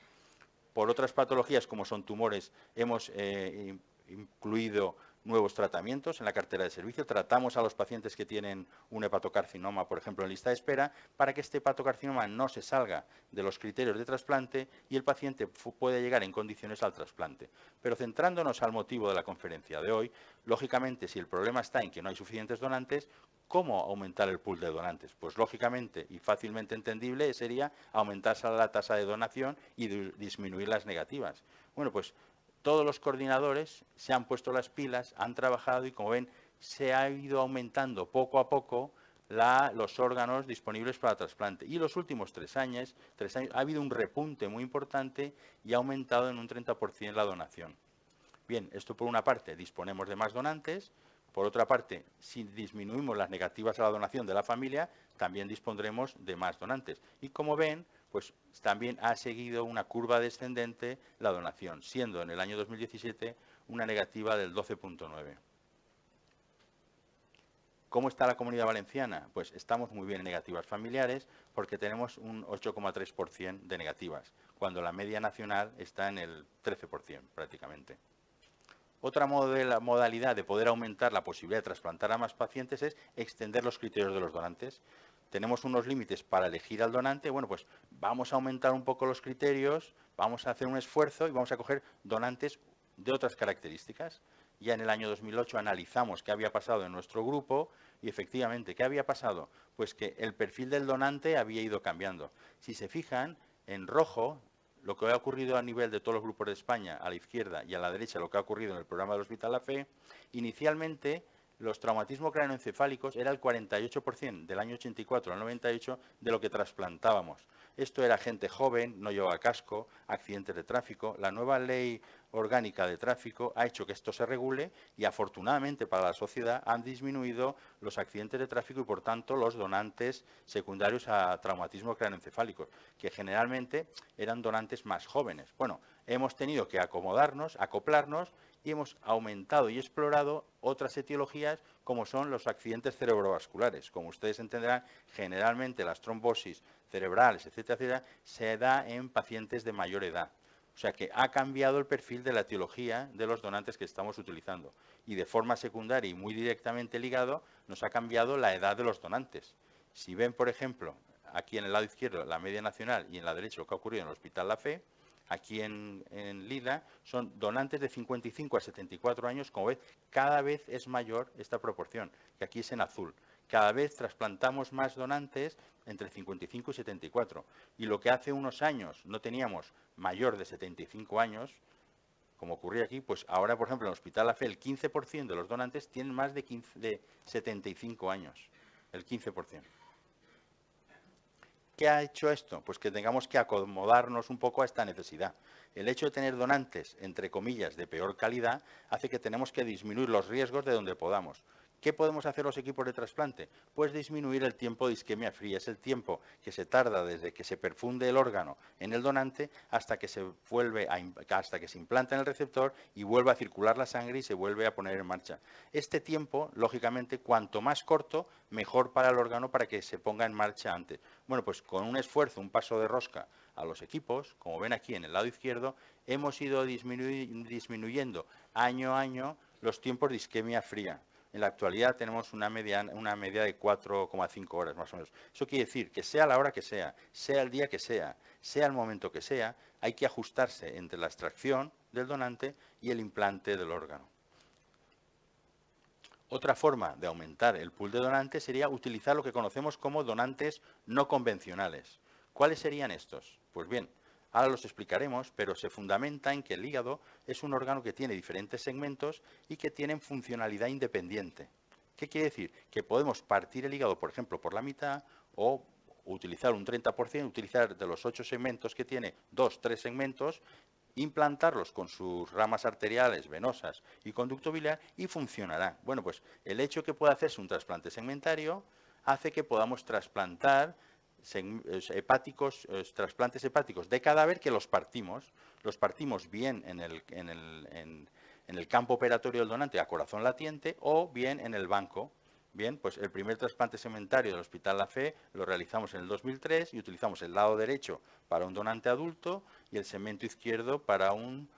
D: Por otras patologías, como son tumores, hemos incluido nuevos tratamientos en la cartera de servicio. Tratamos a los pacientes que tienen un hepatocarcinoma, por ejemplo, en lista de espera, para que este hepatocarcinoma no se salga de los criterios de trasplante y el paciente pueda llegar en condiciones al trasplante. Pero centrándonos al motivo de la conferencia de hoy, lógicamente, si el problema está en que no hay suficientes donantes, ¿cómo aumentar el pool de donantes? Pues lógicamente y fácilmente entendible sería aumentar la tasa de donación y disminuir las negativas. Bueno, pues todos los coordinadores se han puesto las pilas, han trabajado y, como ven, se ha ido aumentando poco a poco los órganos disponibles para trasplante. Y los últimos 3 años ha habido un repunte muy importante y ha aumentado en un 30% la donación. Bien, esto por una parte, disponemos de más donantes. Por otra parte, si disminuimos las negativas a la donación de la familia, también dispondremos de más donantes. Y como ven, pues también ha seguido una curva descendente la donación, siendo en el año 2017 una negativa del 12,9. ¿Cómo está la Comunidad Valenciana? Pues estamos muy bien en negativas familiares porque tenemos un 8,3% de negativas, cuando la media nacional está en el 13% prácticamente. Otra modalidad de poder aumentar la posibilidad de trasplantar a más pacientes es extender los criterios de los donantes. Tenemos unos límites para elegir al donante, bueno, pues vamos a aumentar un poco los criterios, vamos a hacer un esfuerzo y vamos a coger donantes de otras características. Ya en el año 2008 analizamos qué había pasado en nuestro grupo y efectivamente, ¿qué había pasado? Pues que el perfil del donante había ido cambiando. Si se fijan, en rojo, lo que ha ocurrido a nivel de todos los grupos de España, a la izquierda y a la derecha, lo que ha ocurrido en el programa del Hospital La Fe, inicialmente los traumatismos craneoencefálicos era el 48% del año 84 al 98 de lo que trasplantábamos. Esto era gente joven, no llevaba casco, accidentes de tráfico. La nueva ley orgánica de tráfico ha hecho que esto se regule y, afortunadamente para la sociedad, han disminuido los accidentes de tráfico y, por tanto, los donantes secundarios a traumatismos craneoencefálicos, que generalmente eran donantes más jóvenes. Bueno, hemos tenido que acomodarnos, acoplarnos, y hemos aumentado y explorado otras etiologías como son los accidentes cerebrovasculares. Como ustedes entenderán, generalmente las trombosis cerebrales, etcétera, etcétera, se da en pacientes de mayor edad. O sea que ha cambiado el perfil de la etiología de los donantes que estamos utilizando. Y de forma secundaria y muy directamente ligado, nos ha cambiado la edad de los donantes. Si ven, por ejemplo, aquí en el lado izquierdo la media nacional y en la derecha lo que ha ocurrido en el Hospital La Fe, aquí en Lida, son donantes de 55 a 74 años. Como ves, cada vez es mayor esta proporción, que aquí es en azul. Cada vez trasplantamos más donantes entre 55 y 74. Y lo que hace unos años no teníamos mayor de 75 años, como ocurría aquí, pues ahora, por ejemplo, en el Hospital La Fe, el 15% de los donantes tienen más de 75 años. El 15%. ¿Qué ha hecho esto? Pues que tengamos que acomodarnos un poco a esta necesidad. El hecho de tener donantes, entre comillas, de peor calidad, hace que tenemos que disminuir los riesgos de donde podamos. ¿Qué podemos hacer los equipos de trasplante? Pues disminuir el tiempo de isquemia fría. Es el tiempo que se tarda desde que se perfunde el órgano en el donante hasta que se implanta en el receptor y vuelve a circular la sangre y se vuelve a poner en marcha. Este tiempo, lógicamente, cuanto más corto, mejor para el órgano para que se ponga en marcha antes. Bueno, pues con un esfuerzo, un paso de rosca a los equipos, como ven aquí en el lado izquierdo, hemos ido disminuyendo año a año los tiempos de isquemia fría. En la actualidad tenemos una media de 4,5 horas más o menos. Eso quiere decir que sea la hora que sea el día que sea el momento que sea, hay que ajustarse entre la extracción del donante y el implante del órgano. Otra forma de aumentar el pool de donantes sería utilizar lo que conocemos como donantes no convencionales. ¿Cuáles serían estos? Pues bien, ahora los explicaremos, pero se fundamenta en que el hígado es un órgano que tiene diferentes segmentos y que tienen funcionalidad independiente. ¿Qué quiere decir? Que podemos partir el hígado, por ejemplo, por la mitad o utilizar un 30%, utilizar de los 8 segmentos que tiene, 2, 3 segmentos, implantarlos con sus ramas arteriales, venosas y conducto biliar y funcionará. Bueno, pues el hecho que pueda hacerse un trasplante segmentario hace que podamos trasplantar trasplantes hepáticos de cadáver que los partimos bien en el campo operatorio del donante a corazón latiente o bien en el banco. Bien, pues el primer trasplante segmentario del Hospital La Fe lo realizamos en el 2003 y utilizamos el lado derecho para un donante adulto y el segmento izquierdo para un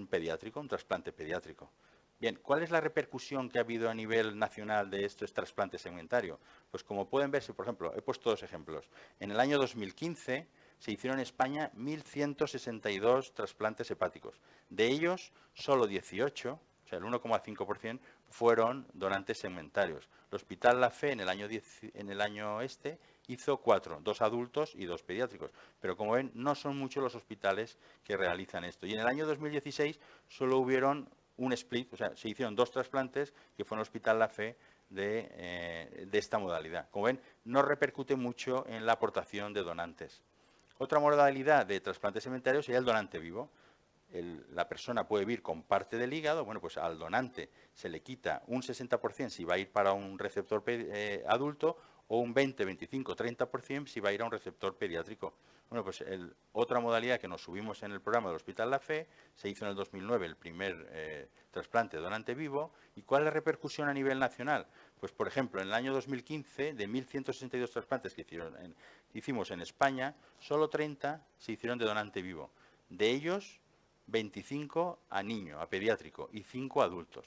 D: pediátrico, un trasplante pediátrico. Bien, ¿cuál es la repercusión que ha habido a nivel nacional de estos trasplantes segmentarios? Pues como pueden verse, por ejemplo, he puesto dos ejemplos. En el año 2015 se hicieron en España 1.162 trasplantes hepáticos. De ellos, solo 18, o sea, el 1,5%, fueron donantes segmentarios. El Hospital La Fe en el año hizo 4, 2 adultos y 2 pediátricos. Pero como ven, no son muchos los hospitales que realizan esto. Y en el año 2016 solo hubieron un split, o sea, se hicieron 2 trasplantes que fue en el Hospital La Fe de esta modalidad. Como ven, no repercute mucho en la aportación de donantes. Otra modalidad de trasplante segmentario sería el donante vivo. La persona puede vivir con parte del hígado, bueno, pues al donante se le quita un 60% si va a ir para un receptor adulto o un 20, 25, 30% si va a ir a un receptor pediátrico. Bueno, pues otra modalidad que nos subimos en el programa del Hospital La Fe, se hizo en el 2009 el primer trasplante de donante vivo. ¿Y cuál es la repercusión a nivel nacional? Pues, por ejemplo, en el año 2015, de 1.162 trasplantes que hicimos en España, solo 30 se hicieron de donante vivo. De ellos, 25 a niño, a pediátrico, y 5 a adultos.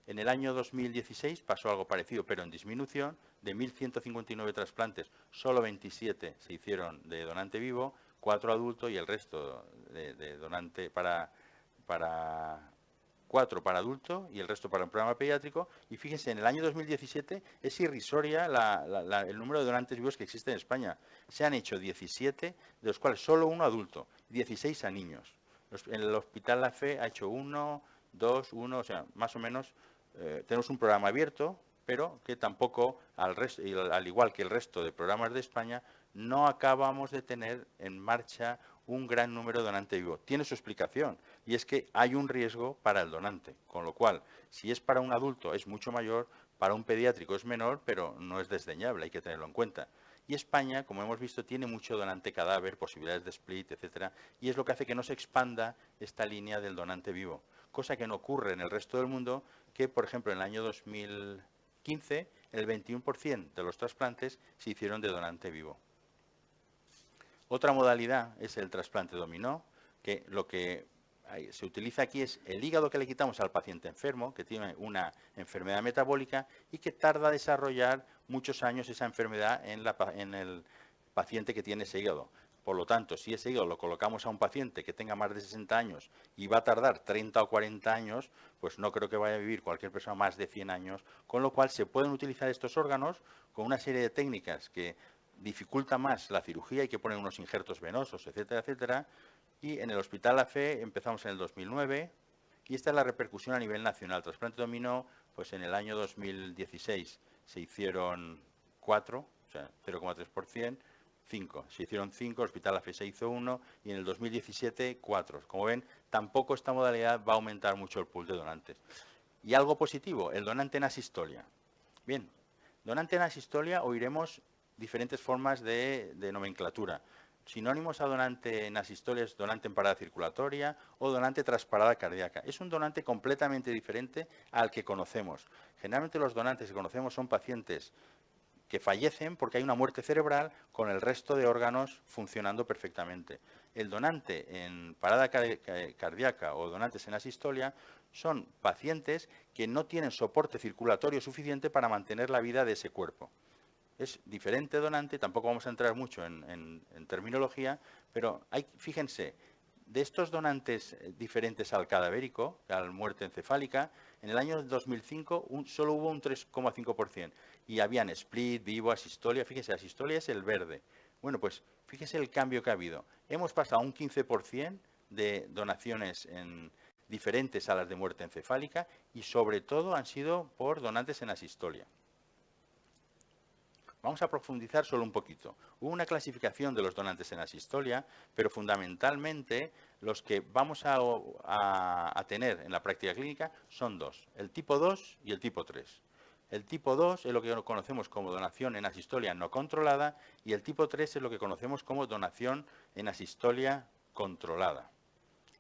D: En el año 2016 pasó algo parecido, pero en disminución. De 1.159 trasplantes, solo 27 se hicieron de donante vivo, 4 adultos y el resto de donante 4 para adulto y el resto para un programa pediátrico. Y fíjense, en el año 2017 es irrisoria el número de donantes vivos que existe en España. Se han hecho 17, de los cuales solo 1 adulto, 16 a niños. En el Hospital La Fe ha hecho 1, 2, 1, o sea, más o menos tenemos un programa abierto, pero que tampoco, al igual que el resto de programas de España, no acabamos de tener en marcha un gran número de donante vivo. Tiene su explicación, y es que hay un riesgo para el donante, con lo cual, si es para un adulto es mucho mayor, para un pediátrico es menor, pero no es desdeñable, hay que tenerlo en cuenta. Y España, como hemos visto, tiene mucho donante cadáver, posibilidades de split, etcétera, y es lo que hace que no se expanda esta línea del donante vivo, cosa que no ocurre en el resto del mundo, que, por ejemplo, en el año 2015, el 21% de los trasplantes se hicieron de donante vivo. Otra modalidad es el trasplante dominó, que lo que se utiliza aquí es el hígado que le quitamos al paciente enfermo, que tiene una enfermedad metabólica y que tarda a desarrollar muchos años esa enfermedad en el paciente que tiene ese hígado. Por lo tanto, si ese hígado lo colocamos a un paciente que tenga más de 60 años y va a tardar 30 o 40 años, pues no creo que vaya a vivir cualquier persona más de 100 años, con lo cual se pueden utilizar estos órganos con una serie de técnicas que dificulta más la cirugía, hay que poner unos injertos venosos, etcétera, etcétera. Y en el Hospital La Fe empezamos en el 2009 y esta es la repercusión a nivel nacional. Trasplante dominó, pues en el año 2016 se hicieron 4, o sea, 0,3%, 5. Se hicieron 5, el Hospital La Fe se hizo 1 y en el 2017 4. Como ven, tampoco esta modalidad va a aumentar mucho el pool de donantes. Y algo positivo, el donante en asistolia. Bien, donante en asistolia oiremos diferentes formas de nomenclatura. Sinónimos a donante en asistolia es donante en parada circulatoria o donante tras parada cardíaca. Es un donante completamente diferente al que conocemos. Generalmente los donantes que conocemos son pacientes que fallecen porque hay una muerte cerebral con el resto de órganos funcionando perfectamente. El donante en parada cardíaca o donantes en asistolia son pacientes que no tienen soporte circulatorio suficiente para mantener la vida de ese cuerpo. Es diferente donante, tampoco vamos a entrar mucho en terminología, pero fíjense, de estos donantes diferentes al cadavérico, a la muerte encefálica, en el año 2005 solo hubo un 3,5%. Y habían split, vivo, asistolia. Fíjense, asistolia es el verde. Bueno, pues fíjense el cambio que ha habido. Hemos pasado a un 15% de donaciones diferentes a las de muerte encefálica y sobre todo han sido por donantes en asistolia. Vamos a profundizar solo un poquito. Hubo una clasificación de los donantes en asistolia, pero fundamentalmente los que vamos a tener en la práctica clínica son dos, el tipo 2 y el tipo 3. El tipo 2 es lo que conocemos como donación en asistolia no controlada y el tipo 3 es lo que conocemos como donación en asistolia controlada.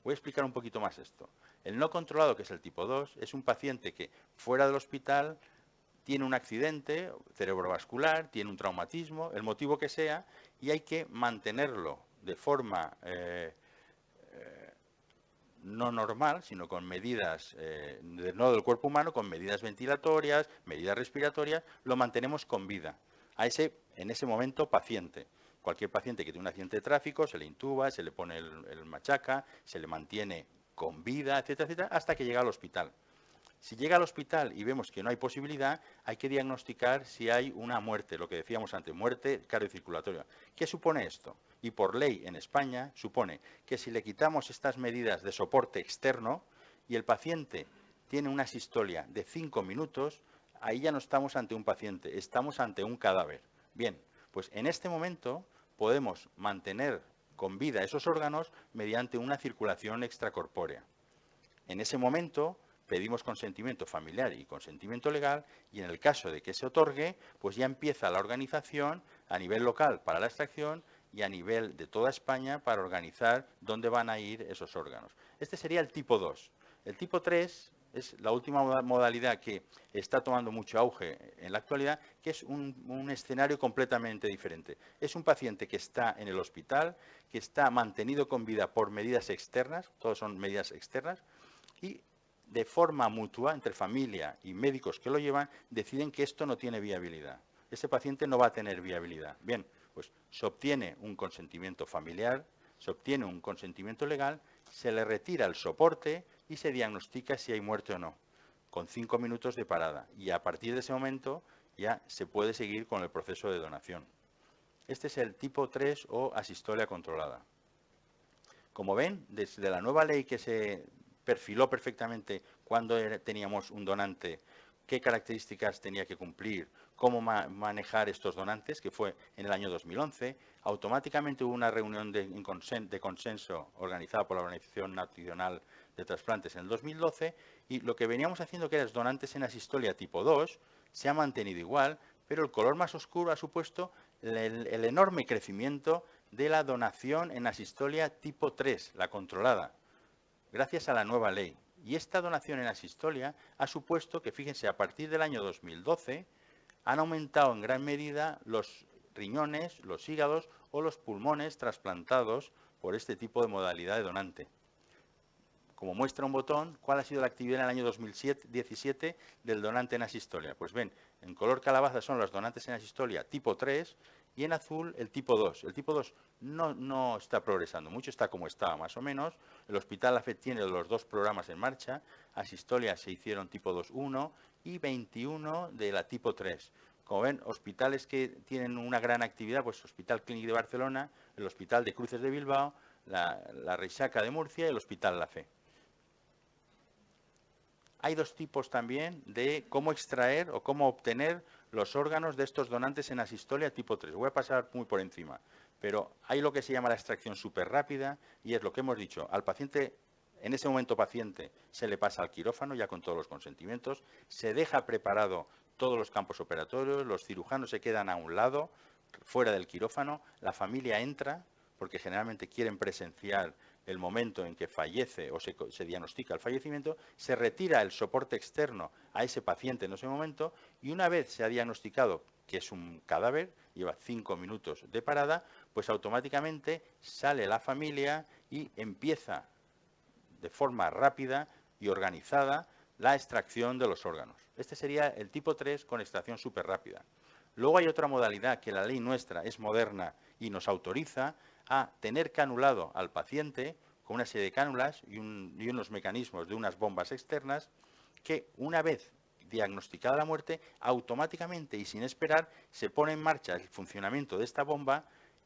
D: Voy a explicar un poquito más esto. El no controlado, que es el tipo 2, es un paciente que fuera del hospital tiene un accidente cerebrovascular, tiene un traumatismo, el motivo que sea, y hay que mantenerlo de forma no normal, sino con medidas, no del cuerpo humano, con medidas ventilatorias, medidas respiratorias, lo mantenemos con vida. En ese momento, paciente. Cualquier paciente que tiene un accidente de tráfico, se le intuba, se le pone el machaca, se le mantiene con vida, etcétera, etcétera, hasta que llega al hospital. Si llega al hospital y vemos que no hay posibilidad, hay que diagnosticar si hay una muerte, lo que decíamos antes, muerte cardiocirculatoria. ¿Qué supone esto? Y por ley en España supone que si le quitamos estas medidas de soporte externo y el paciente tiene una asistolia de 5 minutos, ahí ya no estamos ante un paciente, estamos ante un cadáver. Bien, pues en este momento podemos mantener con vida esos órganos mediante una circulación extracorpórea. En ese momento pedimos consentimiento familiar y consentimiento legal y en el caso de que se otorgue, pues ya empieza la organización a nivel local para la extracción y a nivel de toda España para organizar dónde van a ir esos órganos. Este sería el tipo 2. El tipo 3 es la última modalidad que está tomando mucho auge en la actualidad, que es un escenario completamente diferente. Es un paciente que está en el hospital, que está mantenido con vida por medidas externas, todas son medidas externas, y de forma mutua, entre familia y médicos que lo llevan, deciden que esto no tiene viabilidad. Ese paciente no va a tener viabilidad. Bien, pues se obtiene un consentimiento familiar, se obtiene un consentimiento legal, se le retira el soporte y se diagnostica si hay muerte o no, con 5 minutos de parada. Y a partir de ese momento ya se puede seguir con el proceso de donación. Este es el tipo 3 o asistolia controlada. Como ven, desde la nueva ley que se perfiló perfectamente cuándo teníamos un donante, qué características tenía que cumplir, cómo manejar estos donantes, que fue en el año 2011. Automáticamente hubo una reunión de consenso organizada por la Organización Nacional de Trasplantes en el 2012, y lo que veníamos haciendo, que eran donantes en asistolia tipo 2, se ha mantenido igual, pero el color más oscuro ha supuesto el enorme crecimiento de la donación en asistolia tipo 3, la controlada, gracias a la nueva ley. Y esta donación en asistolia ha supuesto que, fíjense, a partir del año 2012 han aumentado en gran medida los riñones, los hígados o los pulmones trasplantados por este tipo de modalidad de donante. Como muestra un botón, ¿cuál ha sido la actividad en el año 2017 del donante en asistolia? Pues ven, en color calabaza son los donantes en asistolia tipo 3 y en azul el tipo 2. El tipo 2 no está progresando mucho, está como estaba más o menos. El Hospital La Fe tiene los dos programas en marcha. Asistolia se hicieron tipo 2-1 y 21 de la tipo 3. Como ven, hospitales que tienen una gran actividad, pues Hospital Clínic de Barcelona, el Hospital de Cruces de Bilbao, la Reixaca de Murcia y el Hospital La Fe. Hay dos tipos también de cómo extraer o cómo obtener los órganos de estos donantes en asistolia tipo 3. Voy a pasar muy por encima, pero hay lo que se llama la extracción súper rápida y es lo que hemos dicho. Al paciente, en ese momento paciente, se le pasa al quirófano ya con todos los consentimientos, se deja preparado todos los campos operatorios, los cirujanos se quedan a un lado, fuera del quirófano, la familia entra, porque generalmente quieren presenciar el momento en que fallece o se diagnostica el fallecimiento, se retira el soporte externo a ese paciente en ese momento y una vez se ha diagnosticado que es un cadáver, lleva 5 minutos de parada, pues automáticamente sale la familia y empieza de forma rápida y organizada la extracción de los órganos. Este sería el tipo 3 con extracción súper rápida. Luego hay otra modalidad que la ley nuestra es moderna y nos autoriza a tener canulado al paciente con una serie de cánulas y unos mecanismos de unas bombas externas que, una vez diagnosticada la muerte, automáticamente y sin esperar se pone en marcha el funcionamiento de esta bomba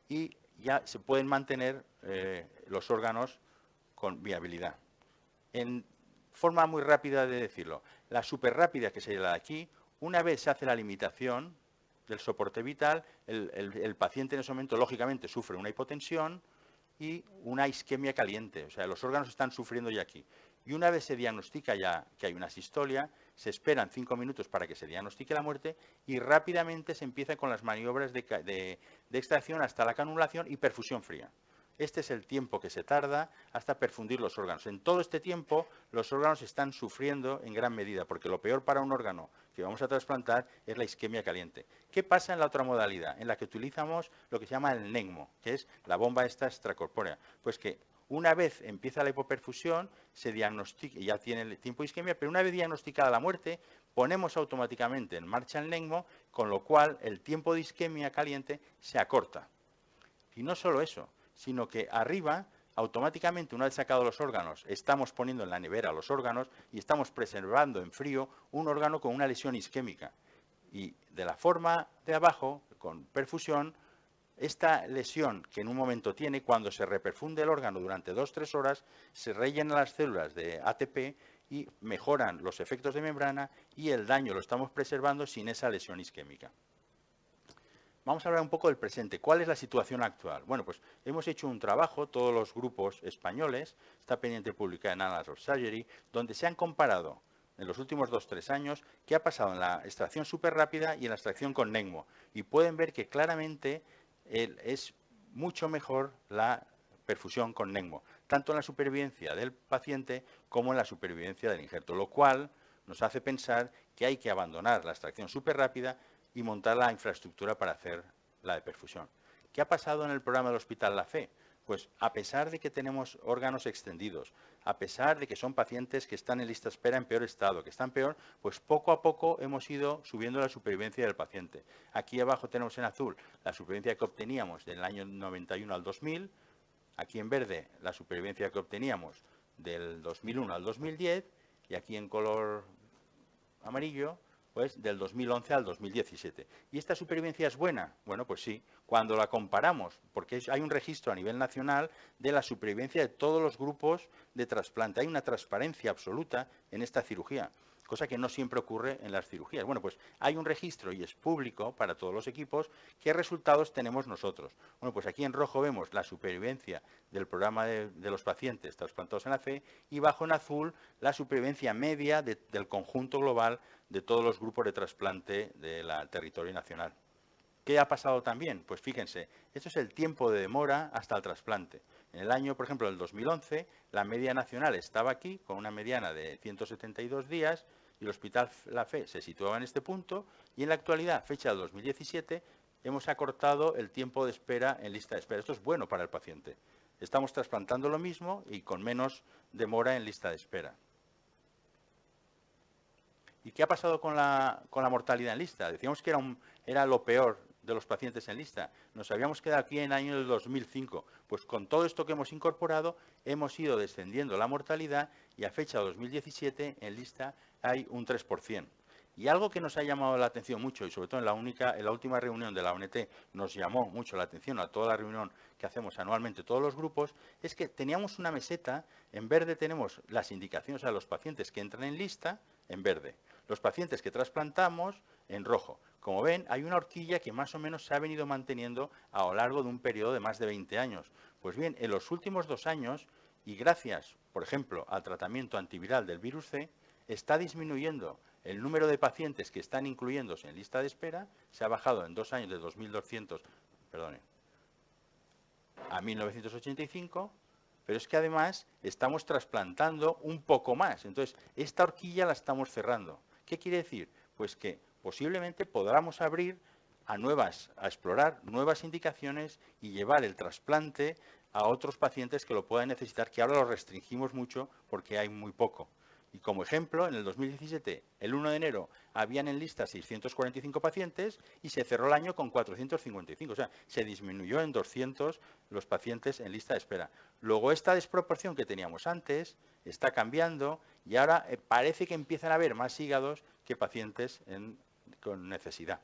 D: y ya se pueden mantener los órganos con viabilidad. En forma muy rápida de decirlo, la súper rápida, que sería la de aquí, una vez se hace la limitación del soporte vital, el paciente en ese momento, lógicamente, sufre una hipotensión y una isquemia caliente. O sea, los órganos están sufriendo ya aquí. Y una vez se diagnostica ya que hay una sistolia, se esperan 5 minutos para que se diagnostique la muerte y rápidamente se empieza con las maniobras de extracción hasta la canulación y perfusión fría. Este es el tiempo que se tarda hasta perfundir los órganos. En todo este tiempo, los órganos están sufriendo en gran medida, porque lo peor para un órgano que vamos a trasplantar es la isquemia caliente. ¿Qué pasa en la otra modalidad? En la que utilizamos lo que se llama el NECMO, que es la bomba esta extracorpórea. Pues que una vez empieza la hipoperfusión, se diagnostica, ya tiene el tiempo de isquemia, pero una vez diagnosticada la muerte, ponemos automáticamente en marcha el NECMO, con lo cual el tiempo de isquemia caliente se acorta. Y no solo eso, sino que arriba, automáticamente, una vez sacados los órganos, estamos poniendo en la nevera los órganos y estamos preservando en frío un órgano con una lesión isquémica. Y de la forma de abajo, con perfusión, esta lesión que en un momento tiene, cuando se reperfunde el órgano durante 2-3 horas, se rellenan las células de ATP y mejoran los efectos de membrana y el daño lo estamos preservando sin esa lesión isquémica. Vamos a hablar un poco del presente. ¿Cuál es la situación actual? Bueno, pues hemos hecho un trabajo, todos los grupos españoles, está pendiente de publicar en Annals of Surgery, donde se han comparado en los últimos 2-3 años qué ha pasado en la extracción súper rápida y en la extracción con NECMO. Y pueden ver que claramente es mucho mejor la perfusión con NECMO, tanto en la supervivencia del paciente como en la supervivencia del injerto, lo cual nos hace pensar que hay que abandonar la extracción súper rápida y montar la infraestructura para hacer la de perfusión. ¿Qué ha pasado en el programa del Hospital La Fe? Pues a pesar de que tenemos órganos extendidos, a pesar de que son pacientes que están en lista de espera en peor estado, que están peor, pues poco a poco hemos ido subiendo la supervivencia del paciente. Aquí abajo tenemos en azul la supervivencia que obteníamos del año 91 al 2000, aquí en verde la supervivencia que obteníamos del 2001 al 2010 y aquí en color amarillo pues del 2011 al 2017. ¿Y esta supervivencia es buena? Bueno, pues sí, cuando la comparamos, porque hay un registro a nivel nacional de la supervivencia de todos los grupos de trasplante. Hay una transparencia absoluta en esta cirugía, cosa que no siempre ocurre en las cirugías. Bueno, pues hay un registro y es público para todos los equipos. ¿Qué resultados tenemos nosotros? Bueno, pues aquí en rojo vemos la supervivencia del programa de los pacientes trasplantados en la fe y bajo en azul la supervivencia media del conjunto global de todos los grupos de trasplante del territorio nacional. ¿Qué ha pasado también? Pues fíjense, esto es el tiempo de demora hasta el trasplante. En el año, por ejemplo, del 2011, la media nacional estaba aquí, con una mediana de 172 días, y el Hospital La Fe se situaba en este punto, y en la actualidad, fecha del 2017, hemos acortado el tiempo de espera en lista de espera. Esto es bueno para el paciente. Estamos trasplantando lo mismo y con menos demora en lista de espera. ¿Y qué ha pasado con la mortalidad en lista? Decíamos que era lo peor de los pacientes en lista. Nos habíamos quedado aquí en el año del 2005. Pues con todo esto que hemos incorporado, hemos ido descendiendo la mortalidad y a fecha de 2017 en lista hay un 3%. Y algo que nos ha llamado la atención mucho, y sobre todo en la última reunión de la ONT nos llamó mucho la atención, a toda la reunión que hacemos anualmente todos los grupos, es que teníamos una meseta, en verde tenemos las indicaciones a los pacientes que entran en lista, en verde. Los pacientes que trasplantamos, en rojo. Como ven, hay una horquilla que más o menos se ha venido manteniendo a lo largo de un periodo de más de 20 años. Pues bien, en los últimos 2 años, y gracias, por ejemplo, al tratamiento antiviral del virus C, está disminuyendo el número de pacientes que están incluyéndose en lista de espera. Se ha bajado en 2 años de 2.200, a 1.985, pero es que además estamos trasplantando un poco más. Entonces, esta horquilla la estamos cerrando. ¿Qué quiere decir? Pues que posiblemente podamos abrir a explorar nuevas indicaciones y llevar el trasplante a otros pacientes que lo puedan necesitar, que ahora lo restringimos mucho porque hay muy poco. Y como ejemplo, en el 2017, el 1 de enero, habían en lista 645 pacientes y se cerró el año con 455. O sea, se disminuyó en 200 los pacientes en lista de espera. Luego, esta desproporción que teníamos antes está cambiando y ahora parece que empiezan a haber más hígados que pacientes con necesidad.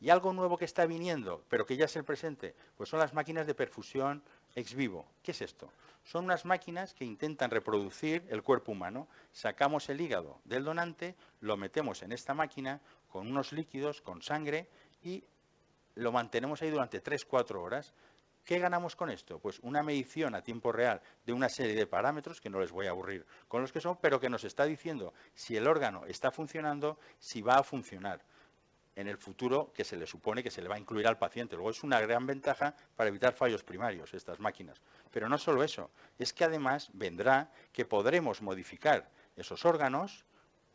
D: Y algo nuevo que está viniendo, pero que ya es el presente, pues son las máquinas de perfusión ex vivo. ¿Qué es esto? Son unas máquinas que intentan reproducir el cuerpo humano. Sacamos el hígado del donante, lo metemos en esta máquina con unos líquidos, con sangre, y lo mantenemos ahí durante 3-4 horas. ¿Qué ganamos con esto? Pues una medición a tiempo real de una serie de parámetros, que no les voy a aburrir con los que son, pero que nos está diciendo si el órgano está funcionando, si va a funcionar en el futuro, que se le supone que se le va a incluir al paciente. Luego es una gran ventaja para evitar fallos primarios, estas máquinas. Pero no solo eso, es que además vendrá que podremos modificar esos órganos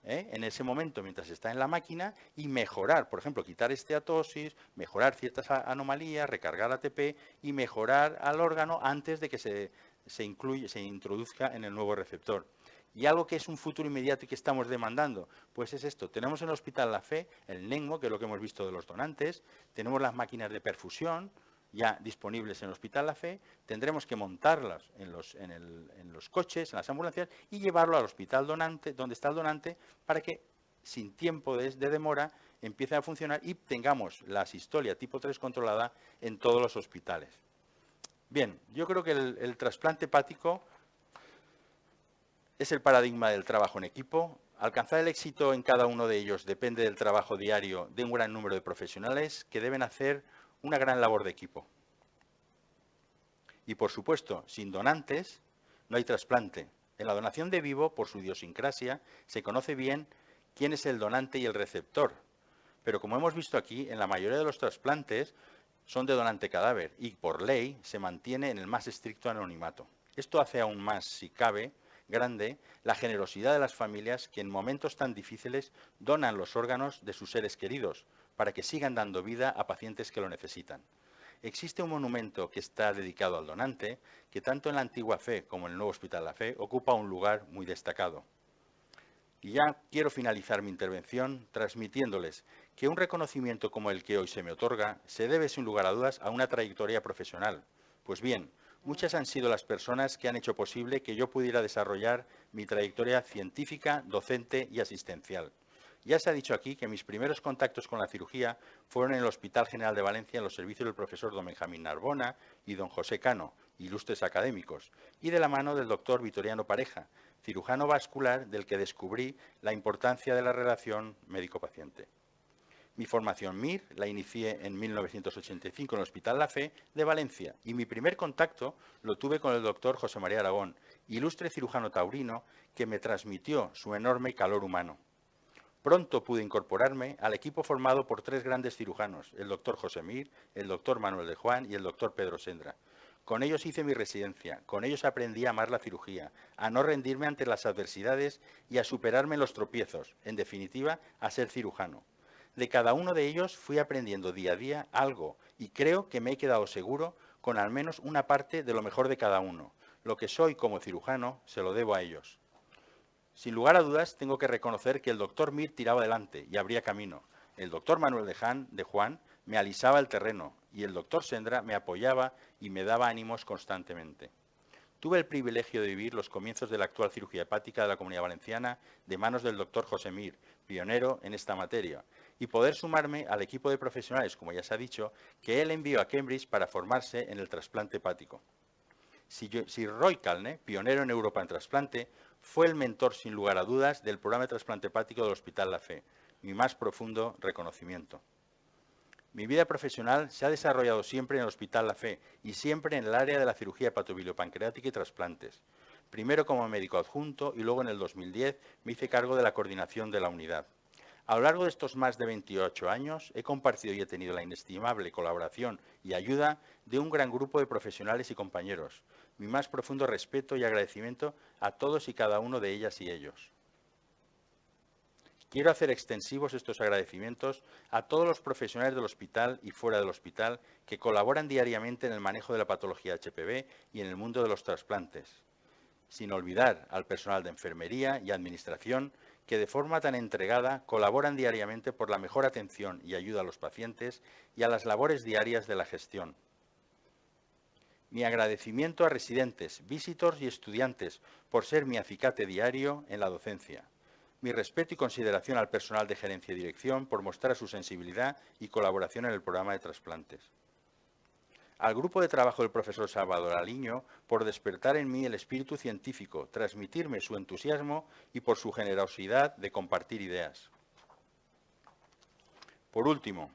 D: en ese momento mientras está en la máquina y mejorar, por ejemplo, quitar esteatosis, mejorar ciertas anomalías, recargar ATP y mejorar al órgano antes de que se introduzca en el nuevo receptor. Y algo que es un futuro inmediato y que estamos demandando, pues es esto. Tenemos en el Hospital La Fe el NECMO, que es lo que hemos visto de los donantes, tenemos las máquinas de perfusión ya disponibles en el Hospital La Fe, tendremos que montarlas en los coches, en las ambulancias, y llevarlo al hospital donante, donde está el donante, para que sin tiempo de demora empiece a funcionar y tengamos la sistolia tipo 3 controlada en todos los hospitales. Bien, yo creo que el trasplante hepático es el paradigma del trabajo en equipo. Alcanzar el éxito en cada uno de ellos depende del trabajo diario de un gran número de profesionales que deben hacer una gran labor de equipo. Y, por supuesto, sin donantes no hay trasplante. En la donación de vivo, por su idiosincrasia, se conoce bien quién es el donante y el receptor. Pero, como hemos visto aquí, en la mayoría de los trasplantes son de donante cadáver y, por ley, se mantiene en el más estricto anonimato. Esto hace aún más, si cabe, grande la generosidad de las familias que en momentos tan difíciles donan los órganos de sus seres queridos para que sigan dando vida a pacientes que lo necesitan. Existe un monumento que está dedicado al donante que tanto en la Antigua Fe como en el Nuevo Hospital La Fe ocupa un lugar muy destacado. Y ya quiero finalizar mi intervención transmitiéndoles que un reconocimiento como el que hoy se me otorga se debe sin lugar a dudas a una trayectoria profesional. Pues bien, muchas han sido las personas que han hecho posible que yo pudiera desarrollar mi trayectoria científica, docente y asistencial. Ya se ha dicho aquí que mis primeros contactos con la cirugía fueron en el Hospital General de Valencia en los servicios del profesor don Benjamín Narbona y don José Cano, ilustres académicos, y de la mano del doctor Vitoriano Pareja, cirujano vascular del que descubrí la importancia de la relación médico-paciente. Mi formación MIR la inicié en 1985 en el Hospital La Fe de Valencia y mi primer contacto lo tuve con el doctor José María Aragón, ilustre cirujano taurino que me transmitió su enorme calor humano. Pronto pude incorporarme al equipo formado por 3 grandes cirujanos, el doctor José Mir, el doctor Manuel de Juan y el doctor Pedro Sendra. Con ellos hice mi residencia, con ellos aprendí a amar la cirugía, a no rendirme ante las adversidades y a superarme en los tropiezos, en definitiva, a ser cirujano. De cada uno de ellos fui aprendiendo día a día algo y creo que me he quedado seguro con al menos una parte de lo mejor de cada uno. Lo que soy como cirujano se lo debo a ellos. Sin lugar a dudas, tengo que reconocer que el doctor Mir tiraba adelante y abría camino. El doctor Manuel de Juan me alisaba el terreno y el doctor Sendra me apoyaba y me daba ánimos constantemente. Tuve el privilegio de vivir los comienzos de la actual cirugía hepática de la Comunidad Valenciana de manos del doctor José Mir, pionero en esta materia, y poder sumarme al equipo de profesionales, como ya se ha dicho, que él envió a Cambridge para formarse en el trasplante hepático. Sir Roy Calne, pionero en Europa en trasplante, fue el mentor, sin lugar a dudas, del programa de trasplante hepático del Hospital La Fe. Mi más profundo reconocimiento. Mi vida profesional se ha desarrollado siempre en el Hospital La Fe y siempre en el área de la cirugía hepatobiliopancreática y trasplantes. Primero como médico adjunto y luego en el 2010 me hice cargo de la coordinación de la unidad. A lo largo de estos más de 28 años he compartido y he tenido la inestimable colaboración y ayuda de un gran grupo de profesionales y compañeros. Mi más profundo respeto y agradecimiento a todos y cada uno de ellas y ellos. Quiero hacer extensivos estos agradecimientos a todos los profesionales del hospital y fuera del hospital que colaboran diariamente en el manejo de la patología HPV y en el mundo de los trasplantes. Sin olvidar al personal de enfermería y administración que de forma tan entregada colaboran diariamente por la mejor atención y ayuda a los pacientes y a las labores diarias de la gestión. Mi agradecimiento a residentes, visitors y estudiantes por ser mi acicate diario en la docencia. Mi respeto y consideración al personal de gerencia y dirección por mostrar su sensibilidad y colaboración en el programa de trasplantes. Al grupo de trabajo del profesor Salvador Aliño por despertar en mí el espíritu científico, transmitirme su entusiasmo y por su generosidad de compartir ideas. Por último,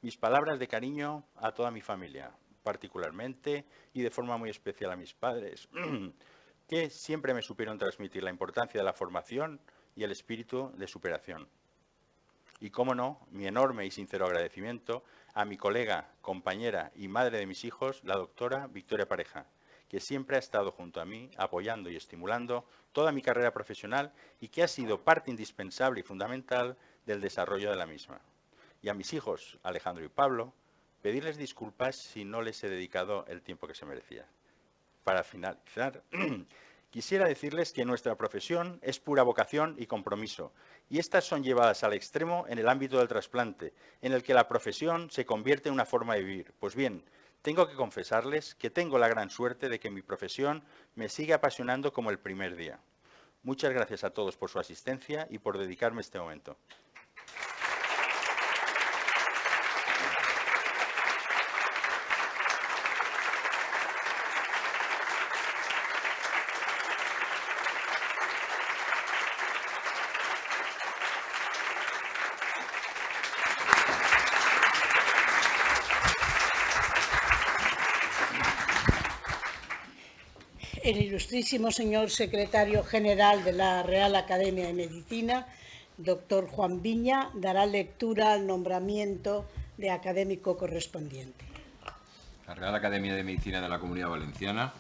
D: mis palabras de cariño a toda mi familia, particularmente y de forma muy especial a mis padres, que siempre me supieron transmitir la importancia de la formación y el espíritu de superación. Y, cómo no, mi enorme y sincero agradecimiento a mi colega, compañera y madre de mis hijos, la doctora Victoria Pareja, que siempre ha estado junto a mí, apoyando y estimulando toda mi carrera profesional y que ha sido parte indispensable y fundamental del desarrollo de la misma. Y a mis hijos, Alejandro y Pablo, pedirles disculpas si no les he dedicado el tiempo que se merecía. Para finalizar, quisiera decirles que nuestra profesión es pura vocación y compromiso, y estas son llevadas al extremo en el ámbito del trasplante, en el que la profesión se convierte en una forma de vivir. Pues bien, tengo que confesarles que tengo la gran suerte de que mi profesión me sigue apasionando como el primer día. Muchas gracias a todos por su asistencia y por dedicarme este momento.
A: El ilustrísimo señor secretario general de la Real Academia de Medicina, doctor Juan Viña, dará lectura al nombramiento de académico correspondiente.
E: La Real Academia de Medicina de la Comunidad Valenciana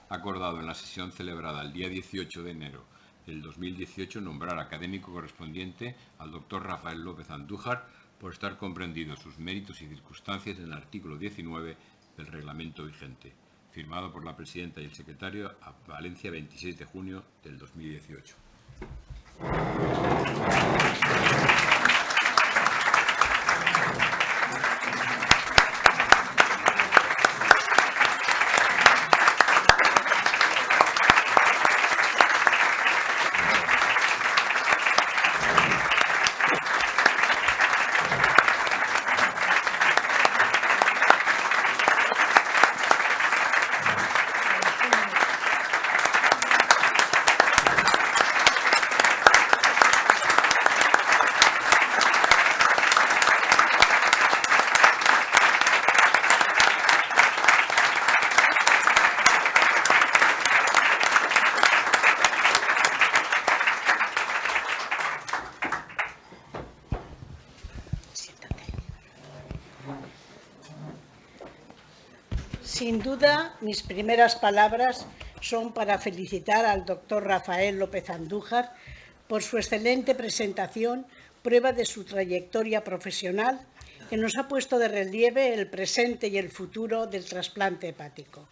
E: ha acordado en la sesión celebrada el día 18 de enero del 2018 nombrar académico correspondiente al doctor Rafael López Andújar por estar comprendidos sus méritos y circunstancias en el artículo 19 del reglamento vigente, firmado por la presidenta y el secretario a Valencia 26 de junio del 2018.
A: Sin duda, mis primeras palabras son para felicitar al doctor Rafael López Andújar por su excelente presentación, prueba de su trayectoria profesional, que nos ha puesto de relieve el presente y el futuro del trasplante hepático.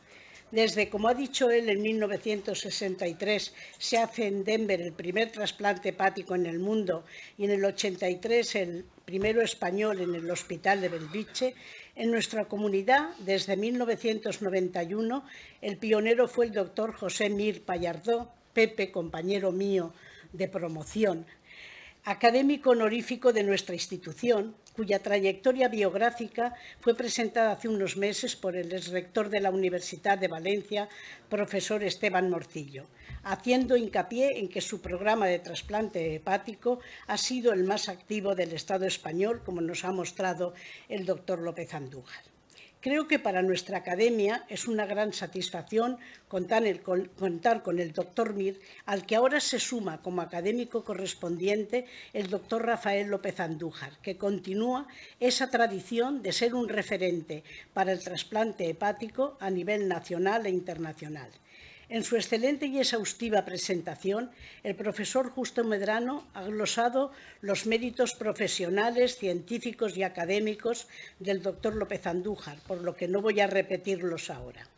A: Desde, como ha dicho él, en 1963 se hace en Denver el primer trasplante hepático en el mundo y en el 83 el primero español en el Hospital de Belviche, en nuestra comunidad, desde 1991, el pionero fue el doctor José Mir Pallardó, Pepe, compañero mío de promoción, académico honorífico de nuestra institución, cuya trayectoria biográfica fue presentada hace unos meses por el exrector de la Universidad de Valencia, profesor Esteban Morcillo, haciendo hincapié en que su programa de trasplante hepático ha sido el más activo del Estado español, como nos ha mostrado el doctor López Andújar. Creo que para nuestra academia es una gran satisfacción contar con el doctor Mir, al que ahora se suma como académico correspondiente el doctor Rafael López Andújar, que continúa esa tradición de ser un referente para el trasplante hepático a nivel nacional e internacional. En su excelente y exhaustiva presentación, el profesor Justo Medrano ha glosado los méritos profesionales, científicos y académicos del doctor López Andújar, por lo que no voy a repetirlos ahora.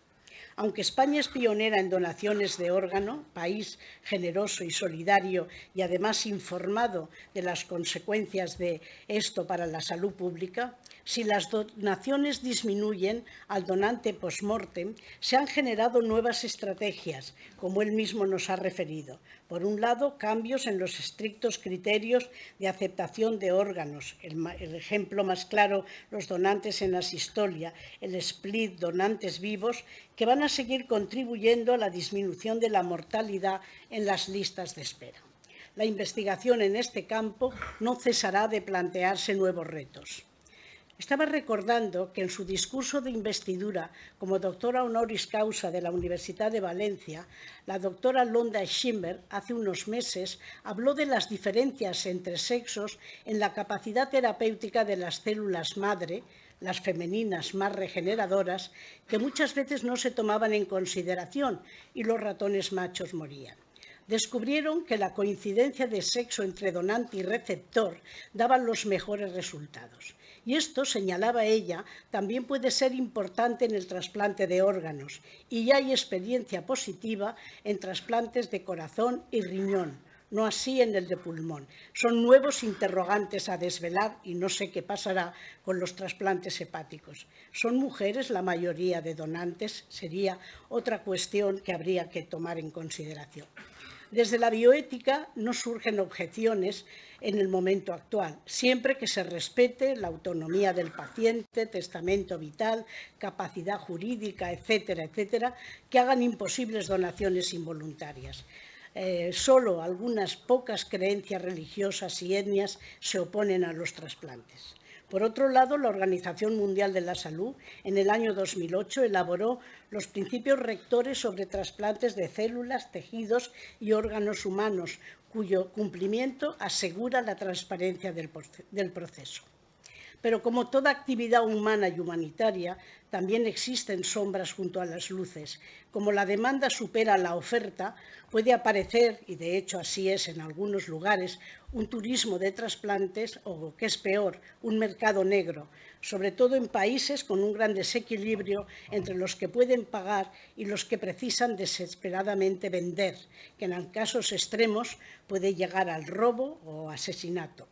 A: Aunque España es pionera en donaciones de órgano, país generoso y solidario y además informado de las consecuencias de esto para la salud pública, si las donaciones disminuyen al donante post-mortem, se han generado nuevas estrategias, como él mismo nos ha referido. Por un lado, cambios en los estrictos criterios de aceptación de órganos. El ejemplo más claro, los donantes en asistolia, el split donantes vivos, que van a seguir contribuyendo a la disminución de la mortalidad en las listas de espera. La investigación en este campo no cesará de plantearse nuevos retos. Estaba recordando que en su discurso de investidura como doctora honoris causa de la Universidad de Valencia, la doctora Londa Schimmer hace unos meses habló de las diferencias entre sexos en la capacidad terapéutica de las células madre, las femeninas más regeneradoras, que muchas veces no se tomaban en consideración y los ratones machos morían. Descubrieron que la coincidencia de sexo entre donante y receptor daba los mejores resultados. Y esto, señalaba ella, también puede ser importante en el trasplante de órganos, y ya hay experiencia positiva en trasplantes de corazón y riñón, no así en el de pulmón. Son nuevos interrogantes a desvelar y no sé qué pasará con los trasplantes hepáticos. ¿Son mujeres la mayoría de donantes? Sería otra cuestión que habría que tomar en consideración. Desde la bioética no surgen objeciones en el momento actual, siempre que se respete la autonomía del paciente, testamento vital, capacidad jurídica, etcétera, etcétera, que hagan imposibles donaciones involuntarias. Solo algunas pocas creencias religiosas y etnias se oponen a los trasplantes. Por otro lado, la Organización Mundial de la Salud, en el año 2008, elaboró los principios rectores sobre trasplantes de células, tejidos y órganos humanos, cuyo cumplimiento asegura la transparencia del proceso. Pero como toda actividad humana y humanitaria, también existen sombras junto a las luces. Como la demanda supera la oferta, puede aparecer, y de hecho así es en algunos lugares, un turismo de trasplantes o, que es peor, un mercado negro, sobre todo en países con un gran desequilibrio entre los que pueden pagar y los que precisan desesperadamente vender, que en casos extremos puede llegar al robo o asesinato.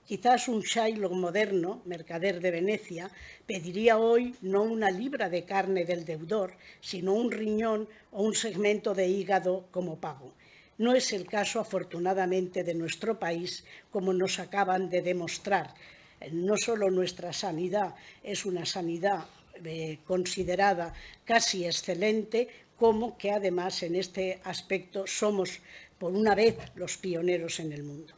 A: Quizás un Shylock moderno, mercader de Venecia, pediría hoy no una libra de carne del deudor, sino un riñón o un segmento de hígado como pago. No es el caso, afortunadamente, de nuestro país, como nos acaban de demostrar. No solo nuestra sanidad es una sanidad considerada casi excelente, como que además en este aspecto somos, por una vez, los pioneros en el mundo.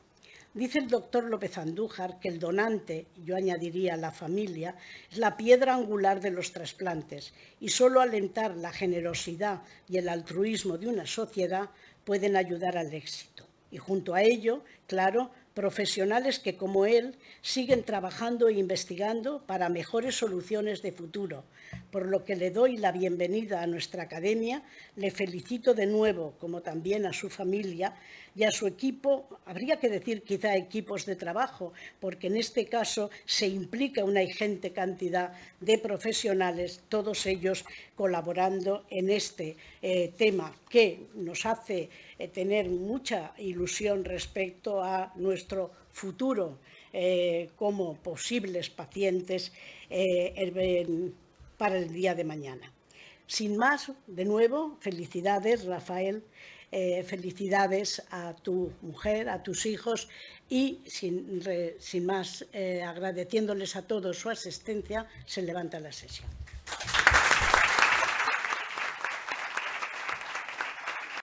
A: Dice el doctor López Andújar que el donante, yo añadiría la familia, es la piedra angular de los trasplantes y solo alentar la generosidad y el altruismo de una sociedad pueden ayudar al éxito. Y junto a ello, claro, profesionales que, como él, siguen trabajando e investigando para mejores soluciones de futuro, por lo que le doy la bienvenida a nuestra academia. Le felicito de nuevo, como también a su familia y a su equipo. Habría que decir quizá equipos de trabajo, porque en este caso se implica una ingente cantidad de profesionales, todos ellos colaborando en este tema que nos hace tener mucha ilusión respecto a nuestro futuro como posibles pacientes para el día de mañana. Sin más, de nuevo, felicidades, Rafael, felicidades a tu mujer, a tus hijos y, sin más, agradeciéndoles a todos su asistencia, se levanta la sesión.